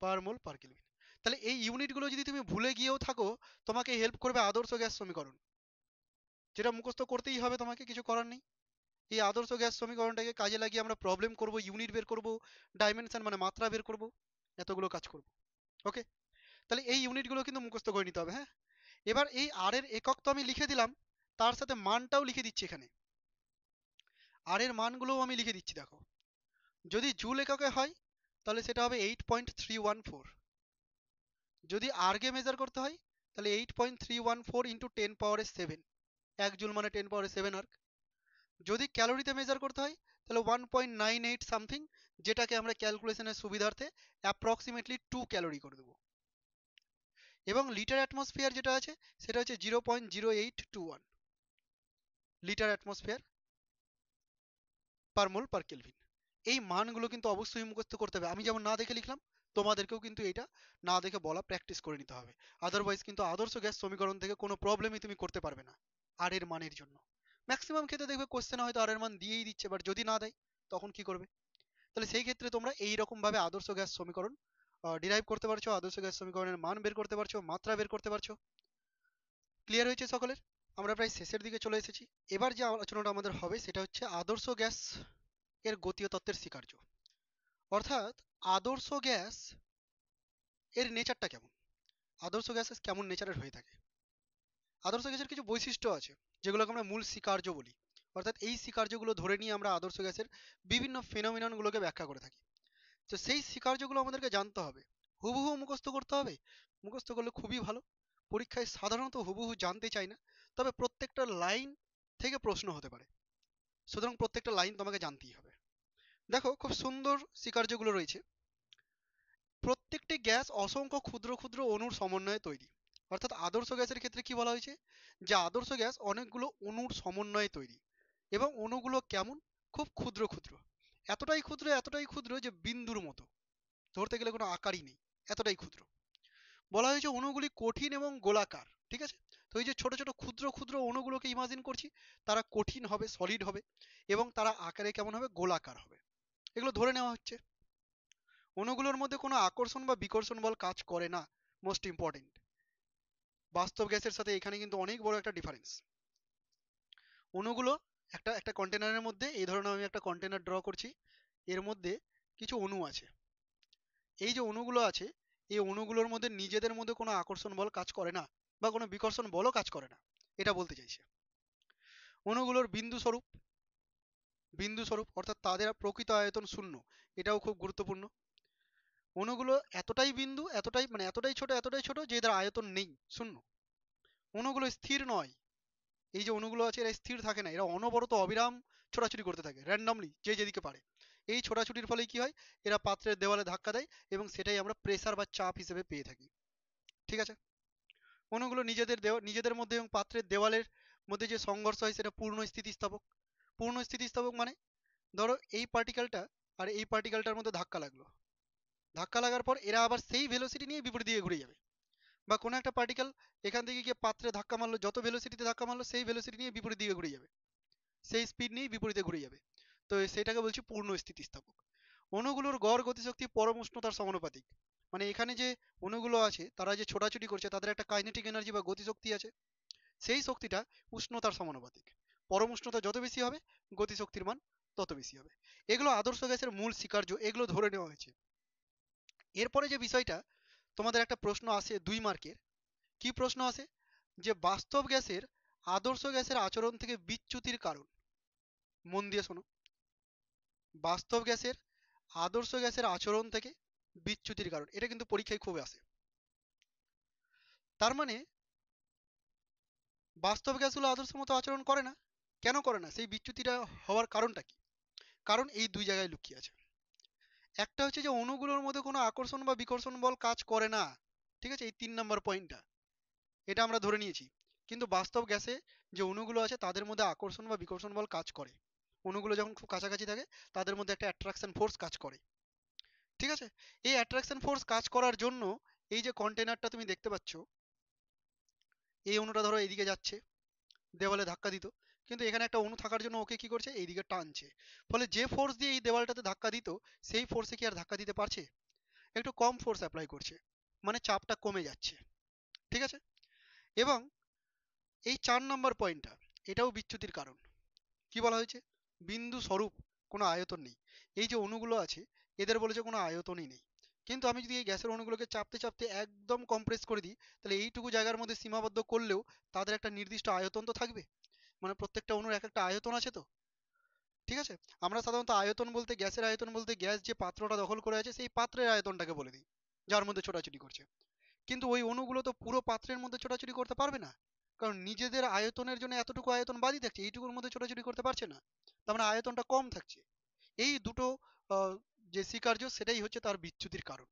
পার মোল পার কেলভিন। তাহলে এই ইউনিটগুলো যদি তুমি ভুলে গিয়েও থাকো, তোমাকে হেল্প করবে আদর্শ গ্যাস সমীকরণ, যেটা মুখস্থ করতেই হবে, তোমাকে কিছু করার নেই। এই আদর্শ গ্যাস সমীকরণটাকে কাজে লাগিয়ে আমরা প্রবলেম করব, ইউনিট বের করব, ডাইমেনশন মানে মাত্রা বের করব, এতগুলো কাজ করব। ওকে, তাহলে এই ইউনিটগুলো কিন্তু মুখস্থ করে নিতে হবে। হ্যাঁ, এবার এই আর এর একক তো আমি লিখে দিলাম, তার সাথে মানটাও লিখে দিচ্ছি এখানে। আর এর মানগুলোও আমি লিখে দিচ্ছি, দেখো যদি জুল এককে হয় তাহলে সেটা হবে 8.314। যদি আর্গে মেজার করতে হয় তাহলে 8.314 ইন্টু 10 পাওয়ারের 7, 1 জুল মানে 10 পাওয়ারের 7 আর্গ। যদি ক্যালোরিতে মেজার করতে হয় তাহলে 1.98 সামথিং, যেটাকে আমরা ক্যালকুলেশনের সুবিধার্থে অ্যাপ্রক্সিমেটলি 2 ক্যালোরি করে দেবো। এবং লিটার অ্যাটমসফিয়ার যেটা আছে সেটা হচ্ছে 0.0821 লিটার অ্যাটমসফিয়ার পার মোল পার কেলভিন। এই মানগুলো কিন্তু অবশ্যই মুখস্থ করতে হবে। আমি যেমন না দেখে লিখলাম, তোমাদেরকেও কিন্তু এটা না দেখে বলা প্র্যাকটিস করে নিতে হবে। আদারওয়াইজ কিন্তু আদর্শ গ্যাস সমীকরণ থেকে কোনো প্রবলেমই তুমি করতে পারবে না আর এর মানের জন্য। ম্যাক্সিমাম ক্ষেত্রে দেখবে কোশ্চেনে হয়তো আর এর মান দিয়েই দিচ্ছে, বাট যদি না দেয় তখন কি করবে? তাহলে সেই ক্ষেত্রে তোমরা এই রকম ভাবে আদর্শ গ্যাস সমীকরণ ডিরাইভ করতে পারছো, আদর্শ গ্যাস সমীকরণের মান বের করতে পারছো, মাত্রা বের করতে পারছো। ক্লিয়ার হয়েছে সকলের? আমরা প্রায় শেষের দিকে চলে এসেছি। এবার যে আলোচনাটা আমাদের হবে সেটা হচ্ছে আদর্শ গ্যাস এর গতীয় তত্ত্বের স্বীকার্য। অর্থাৎ আদর্শ গ্যাস এর নেচারটা কেমন, আদর্শ গ্যাস কেমন নেচারের হয়ে থাকে। আদর্শ গ্যাসের কিছু বৈশিষ্ট্য আছে যেগুলোকে আমরা মূল স্বীকার্য বলি। অর্থাৎ এই স্বীকার্যগুলো ধরে নিয়ে আমরা আদর্শ গ্যাসের বিভিন্ন ফেনোমিননগুলোকে ব্যাখ্যা করে থাকি। তো সেই স্বীকার্যগুলো আমাদেরকে জানতে হবে, হুবহু মুখস্থ করতে হবে। মুখস্থ করলে খুবই ভালো। পরীক্ষায় সাধারণত হুবহু জানতে চাই না, তবে প্রত্যেকটা লাইন থেকে প্রশ্ন হতে পারে, সুতরাং প্রত্যেকটা লাইন তোমাকে জানতেই হবে। দেখো খুব সুন্দর স্বীকার্যগুলো রয়েছে। প্রত্যেকটি গ্যাস অসংখ্য ক্ষুদ্র ক্ষুদ্র অণুর সমন্বয়ে তৈরি। অর্থাৎ আদর্শ গ্যাসের ক্ষেত্রে কি বলা হয়েছে, যে আদর্শ গ্যাস অনেকগুলো অণুর সমন্বয়ে তৈরি, এবং অণুগুলো কেমন, খুব ক্ষুদ্র ক্ষুদ্র, এতটাই ক্ষুদ্র যে বিন্দুর মতো, ধরতে গেলে কোনো আকারই নেই, এতটাই ক্ষুদ্র। বলা হয়েছে অণুগুলি কঠিন এবং গোলাকার, ঠিক আছে। তো এই যে ছোট ছোট ক্ষুদ্র ক্ষুদ্র অণুগুলোকে ইমাজিন করছি, তারা কঠিন হবে, সলিড হবে, এবং তারা আকারে কেমন হবে, গোলাকার হবে। এগুলো ধরে নেওয়া হচ্ছে। অণুগুলোর মধ্যে কোনো আকর্ষণ বা বিকর্ষণ বল কাজ করে না, মোস্ট ইম্পর্টেন্ট। বাস্তব গ্যাসের সাথে এখানে কিন্তু অনেক বড় একটা ডিফারেন্স। অণুগুলো একটা একটা কন্টেনারের মধ্যে, এই ধরনের আমি একটা কন্টেনার ড্র করছি, এর মধ্যে কিছু অণু আছে। এই যে অণুগুলো আছে, এই অণুগুলোর মধ্যে নিজেদের মধ্যে কোনো আকর্ষণ বল কাজ করে না, বা কোনো বিকর্ষণ বলও কাজ করে না, এটা বলতে চাইছে। অণুগুলোর বিন্দু স্বরূপ অর্থাৎ তাদের প্রকৃত আয়তন শূন্য, এটাও খুব গুরুত্বপূর্ণ। অণুগুলো এতটাই বিন্দু, এতটাই ছোট যে এদের আয়তন নেই, শূন্য। অণুগুলো স্থির নয়। এই যে অণুগুলো আছে এরা স্থির থাকে না, এরা অনবরত অবিরাম ছোটাছুটি করতে থাকে, র্যান্ডমলি যে যেদিকে পারে। এই ছোটাছুটির ফলে কি হয়, এরা পাত্রের দেওয়ালে ধাক্কা দেয়, এবং সেটাই আমরা প্রেসার বা চাপ হিসেবে পেয়ে থাকি, ঠিক আছে। অণুগুলো নিজেদের মধ্যে এবং পাত্রের দেওয়ালের মধ্যে যে সংঘর্ষ হয় সেটা পূর্ণ স্থিতিস্থাপক। পূর্ণ স্থিতিস্থাপক মানে, ধরো এই পার্টিকেলটা আর এই পার্টিকেলটার মধ্যে ধাক্কা লাগলো, ধাক্কা লাগার পর এরা আবার সেই ভেলোসিটি নিয়ে বিপরীত দিকে ঘুরে যাবে। বা কোনো একটা পার্টিকেল এখান থেকে গিয়ে পাত্রে ধাক্কা মারলো, যত ভেলোসিটিতে ধাক্কা মারলো সেই ভেলোসিটি নিয়ে বিপরীত দিকে ঘুরে যাবে, সেই স্পিড নিয়ে বিপরীতে ঘুরে যাবে। তো সেটাকে বলছি পূর্ণ স্থিতিস্থাপক। অণুগুলোর গড় গতিশক্তি পরম উষ্ণতার সমানুপাতিক। মানে এখানে যে অণুগুলো আছে তারা যে ছোটাছুটি করছে তাদের একটা কাইনেটিক এনার্জি বা গতিশক্তি আছে, সেই শক্তিটা উষ্ণতার সমানুপাতিক। পরম উষ্ণতা যত বেশি হবে, গতিশক্তির মান তত বেশি হবে। এগুলো আদর্শ গ্যাসের মূল স্বীকার্য, এগুলো ধরে নেওয়া হয়েছে। এরপরে যে বিষয়টা, তোমাদের একটা প্রশ্ন আসে 2 মার্কের। কি প্রশ্ন আসে, যে বাস্তব গ্যাসের আদর্শ গ্যাসের আচরণ থেকে বিচ্যুতির কারণ। মন দিয়ে শোনো, বাস্তব গ্যাসের আদর্শ গ্যাসের আচরণ থেকে বিচ্যুতির কারণ, এটা কিন্তু পরীক্ষায় খুব আসে। তার মানে বাস্তব গ্যাসগুলো আদর্শ মতো আচরণ করে না। কেন করে না, সেই বিচ্যুতিটা হওয়ার কারণটা কি? কারণ এই 2 জায়গায় লুকিয়ে আছে। একটা হচ্ছে যে অণুগুলোর মধ্যে কোনো আকর্ষণ বা বিকর্ষণ বল কাজ করে না, ঠিক আছে, এই 3 নম্বর পয়েন্টটা, এটা আমরা ধরে নিয়েছি। কিন্তু বাস্তব গ্যাসে যে অণুগুলো আছে তাদের মধ্যে আকর্ষণ বা বিকর্ষণ বল কাজ করে। অণুগুলো যখন খুব কাছাকাছি থাকে তাদের মধ্যে একটা অ্যাট্রাকশন ফোর্স কাজ করে, ঠিক আছে। এই অ্যাট্রাকশন ফোর্স কাজ করার জন্য এই যে কন্টেনারটা তুমি দেখতে পাচ্ছ, এই অণুটা ধরো এইদিকে যাচ্ছে, দেওয়ালে ধাক্কা দিত, কিন্তু এখানে একটা অণু থাকার জন্য ওকে কি করছে, এইদিকে টানছে। ফলে যে ফোর্স দিয়ে এই দেওয়ালটাতে ধাক্কা দিত, সেই ফোর্সে কি আর ধাক্কা দিতে পারছে? একটু কম ফোর্স অ্যাপ্লাই করছে, মানে চাপটা কমে যাচ্ছে, ঠিক আছে। এবং এই 4 নম্বর পয়েন্টটা, এটাও বিচ্যুতির কারণ। কি বলা হয়েছে, বিন্দু স্বরূপ কোনো আয়তন নেই। এই যে অণুগুলো আছে এদের বলেছে কোনো আয়তনই নেই। কিন্তু আমি যদি এই গ্যাসের অণুগুলোকে চাপতে চাপতে একদম কম্প্রেস করে দিই, তাহলে এইটুকু জায়গার মধ্যে সীমাবদ্ধ করলেও তাদের একটা নির্দিষ্ট আয়তন তো থাকবে। মানে প্রত্যেকটা অণুর এক একটা আয়তন আছে তো, ঠিক আছে। আমরা সাধারণত আয়তন বলতে, গ্যাসের আয়তন বলতে গ্যাস যে পাত্রটা দখল করে আছে সেই পাত্রের আয়তনটাকে বলে দিই, যার মধ্যে ছোটাছুটি করছে। কিন্তু ওই অণুগুলো তো পুরো পাত্রের মধ্যে ছোটাছুটি করতে পারবে না, কারণ নিজেদের আয়তনের জন্য এতটুকু আয়তন বাদই থাকছে, এইটুকুর মধ্যে ছোটাছুটি করতে পারছে না, তার মানে আয়তনটা কম থাকছে। এই দুটো আহ, যে স্বীকার্য সেটাই হচ্ছে তার বিচ্যুতির কারণ।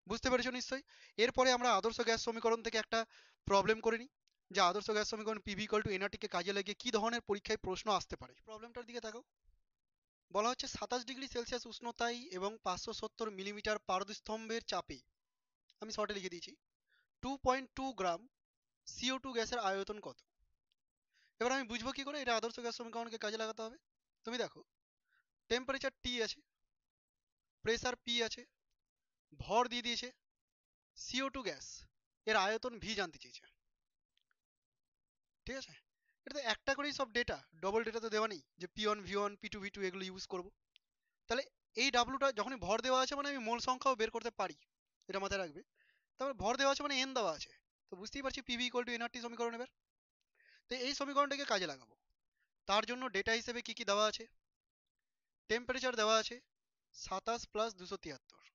বুঝতে পেরেছো নিশ্চয়ই। এরপরে আমরা আদর্শ গ্যাস সমীকরণ থেকে একটা প্রবলেম করে নিই, যে আদর্শ গ্যাস সমীকরণ পিভি ইকুয়াল টু এনআরটি কে কাজে লাগিয়ে কি ধরনের পরীক্ষায় প্রশ্ন আসতে পারে। প্রবলেমটার দিকে তাকাও। বলা হচ্ছে 27 ডিগ্রি সেলসিয়াস উষ্ণতায় এবং 570 মিলিমিটার পারদস্তম্ভের চাপে, আমি শর্টে লিখে দিয়েছি, 2.2 গ্রাম CO2 গ্যাসের আয়তন কত? এবার আমি বুঝবো কি করে এটা আদর্শ গ্যাস সমীকরণকে কাজে লাগাতে হবে? তুমি দেখো, টেম্পারেচার টি আছে, প্রেসার পি আছে, ভর দিয়ে দিয়েছে, CO2 গ্যাস এর আয়তন ভি জানতে চেয়েছে, ঠিক আছে। এটা তো একটা করেই সব ডেটা, ডবল ডেটা তো দেওয়া নেই যে P1 V1 P2 V2 এগুলো ইউজ করব। তাহলে এই ডাব্লুটা যখনই ভর দেওয়া আছে মানে আমি মোল সংখ্যাও বের করতে পারি, এটা মাথায় রাখবে। তারপর ভর দেওয়া আছে মানে এন দেওয়া আছে, তো বুঝতেই পারছি পিভি ইকুয়াল টু এনআরটি সমীকরণ। এবার তো এই সমীকরণটাকে কাজে লাগাবো। তার জন্য ডেটা হিসেবে কি কি দেওয়া আছে, টেম্পারেচার দেওয়া আছে 27 + 273,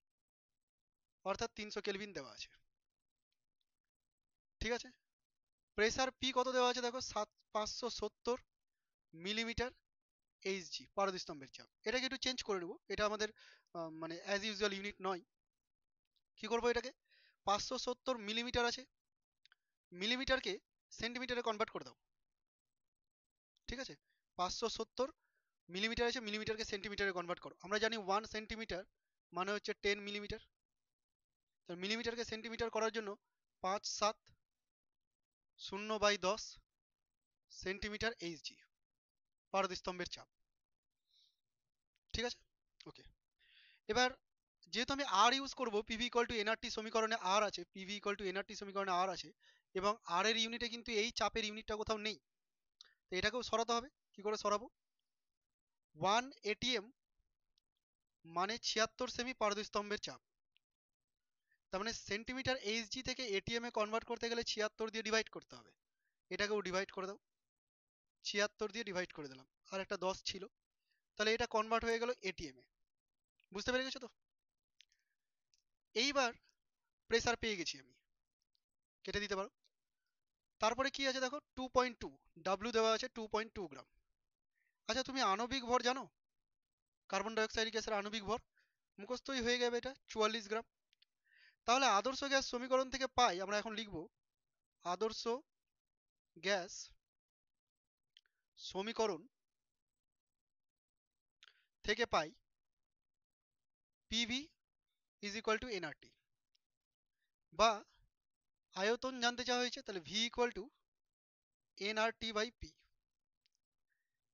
অর্থাৎ 300 কেলভিন দেওয়া আছে, ঠিক আছে। প্রেসার পি কত দেওয়া আছে দেখো, 570 মিলিমিটার এইচজি, পারদস্তম্ভের চাপ। এটাকে একটু চেঞ্জ করে নেবো, এটা আমাদের মানে অ্যাজ ইউজুয়াল ইউনিট নয়। কি করবো এটাকে, 570 মিলিমিটার আছে, মিলিমিটারকে সেন্টিমিটারে কনভার্ট করে দাও, ঠিক আছে। 570 মিলিমিটার আছে, মিলিমিটারকে সেন্টিমিটারে কনভার্ট করো। আমরা জানি 1 সেন্টিমিটার মানে হচ্ছে 10 মিলিমিটার। মিলিমিটারকে সেন্টিমিটার করার জন্য 570/10 সেন্টিমিটার এইচজি পারদস্তম্ভের চাপ। ঠিক আছে, ওকে। এবার যেহেতু আমি আর ইউজ করব, পিভি ইকুয়াল টু এনআরটি সমীকরণে আর আছে, পিভি ইকুয়াল টু এনআরটি সমীকরণে আর আছে, এবং আর এর ইউনিটে কিন্তু এই চাপের ইউনিটটা কোথাও নেই, তো এটাকেও সরাতে হবে। কি করে সরাবো? 1 এটিএম মানে 76 সেমি পারদস্তম্ভের চাপ। তার মানে সেন্টিমিটার এইচজি থেকে এটিএম এ কনভার্ট করতে গেলে 76 দিয়ে ডিভাইড করতে হবে। এটাকেও ডিভাইড করে দাও, 76 দিয়ে ডিভাইড করে দিলাম, আর একটা 10 ছিল, তাহলে এটা কনভার্ট হয়ে গেল এটিএম এ। বুঝতে পেরে গেছো তো? এইবার প্রেসার পেয়ে গেছি আমি, কেটে দিতে পারো। তারপরে কি আছে দেখো, 2.2 ডাব্লিউ দেওয়া আছে 2.2 গ্রাম। আচ্ছা, তুমি আণবিক ভর জানো? কার্বন ডাইঅক্সাইড গ্যাসের আণবিক ভর মুখস্থই হয়ে যাবে, এটা 44 গ্রাম। তাহলে আদর্শ গ্যাস সমীকরণ থেকে পাই, আমরা এখন লিখব আদর্শ গ্যাস সমীকরণ থেকে পাই PV is equal to NRT, বা আয়তন জানতে চাওয়া হয়েছে, তাহলে V equal to NRT by P.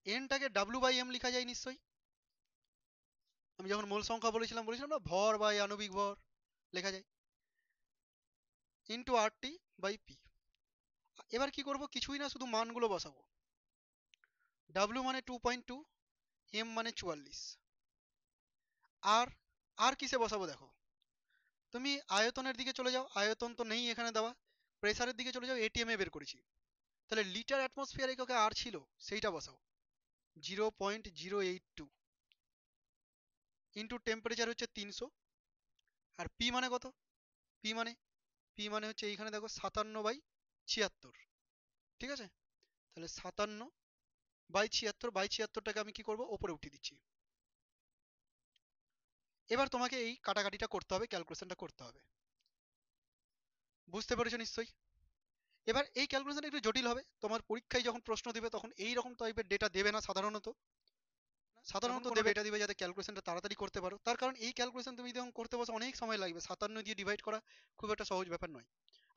এনটাকে ডাব্লিউ বাই এম লেখা যায় নিশ্চয়ই। আমি যখন মোল সংখ্যা বলেছিলাম না, ভর বাই আণবিক ভর লেখা যায়, ইন্টু আরটি বাই পি। এবার কি করব? কিছুই না, শুধু মানগুলো বসাবো। ডাব্লিউ মানে 2.2, এম মানে 44, আর আর কিসে বসাবো দেখো, তুমি আয়তনের দিকে চলে যাও, আয়তন তো নেই এখানে দেওয়া। প্রেসারের দিকে চলে যাও, এটিএম এ বের করেছি, তাহলে লিটার অ্যাটমসফিয়ার এককে আর ছিল, সেইটা বসাও, 0.082, ইন্টু টেম্পারেচার হচ্ছে 300, আর পি মানে কত? পি মানে হচ্ছে এইখানে দেখো 57/76। ঠিক আছে, তাহলে 57/76/76টাকে আমি কি করব? ওপরে উঠিয়ে দিচ্ছি। এবার তোমাকে এই কাটাকাটিটা করতে হবে, ক্যালকুলেশনটা করতে হবে। বুঝতে পেরেছো নিশ্চয়ই? এবার এই ক্যালকুলেশন একটু জটিল হবে, তোমার পরীক্ষায় যখন প্রশ্ন দিবে তখন এই রকম টাইপের ডেটা দেবে না সাধারণত। দেবে এটা দিবে যাতে ক্যালকুলেশনটা তাড়াতাড়ি করতে পারো। তার কারণ এই ক্যালকুলেশন তুমি যখন করতে বসো অনেক সময় লাগবে, 57 দিয়ে ডিভাইড করা খুব একটা সহজ ব্যাপার নয়।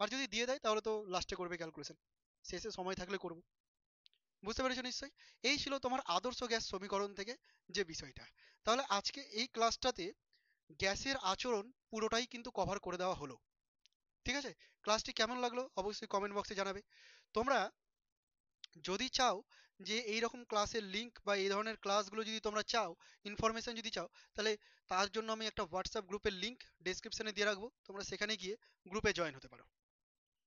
আর যদি দিয়ে দেয় তাহলে তো লাস্টে করবে ক্যালকুলেশন, শেষে সময় থাকলে করবো। বুঝতে পেরেছো নিশ্চয়ই? এই ছিল তোমার আদর্শ গ্যাস সমীকরণ থেকে যে বিষয়টা। তাহলে আজকে এই ক্লাসটাতে গ্যাসের আচরণ পুরোটাই কিন্তু কভার করে দেওয়া হলো। ঠিক আছে, ক্লাসটি কেমন লাগলো অবশ্যই কমেন্ট বক্সে জানাবে। তোমরা যদি চাও যে এই রকম ক্লাসের লিংক বা এই ধরনের ক্লাসগুলো যদি তোমরা চাও, ইনফরমেশন যদি চাও, তাহলে তার জন্য আমি একটা হোয়াটসঅ্যাপ গ্রুপের লিংক ডেসক্রিপশনে দিয়ে রাখবো, তোমরা সেখানে গিয়ে গ্রুপে জয়েন হতে পারো।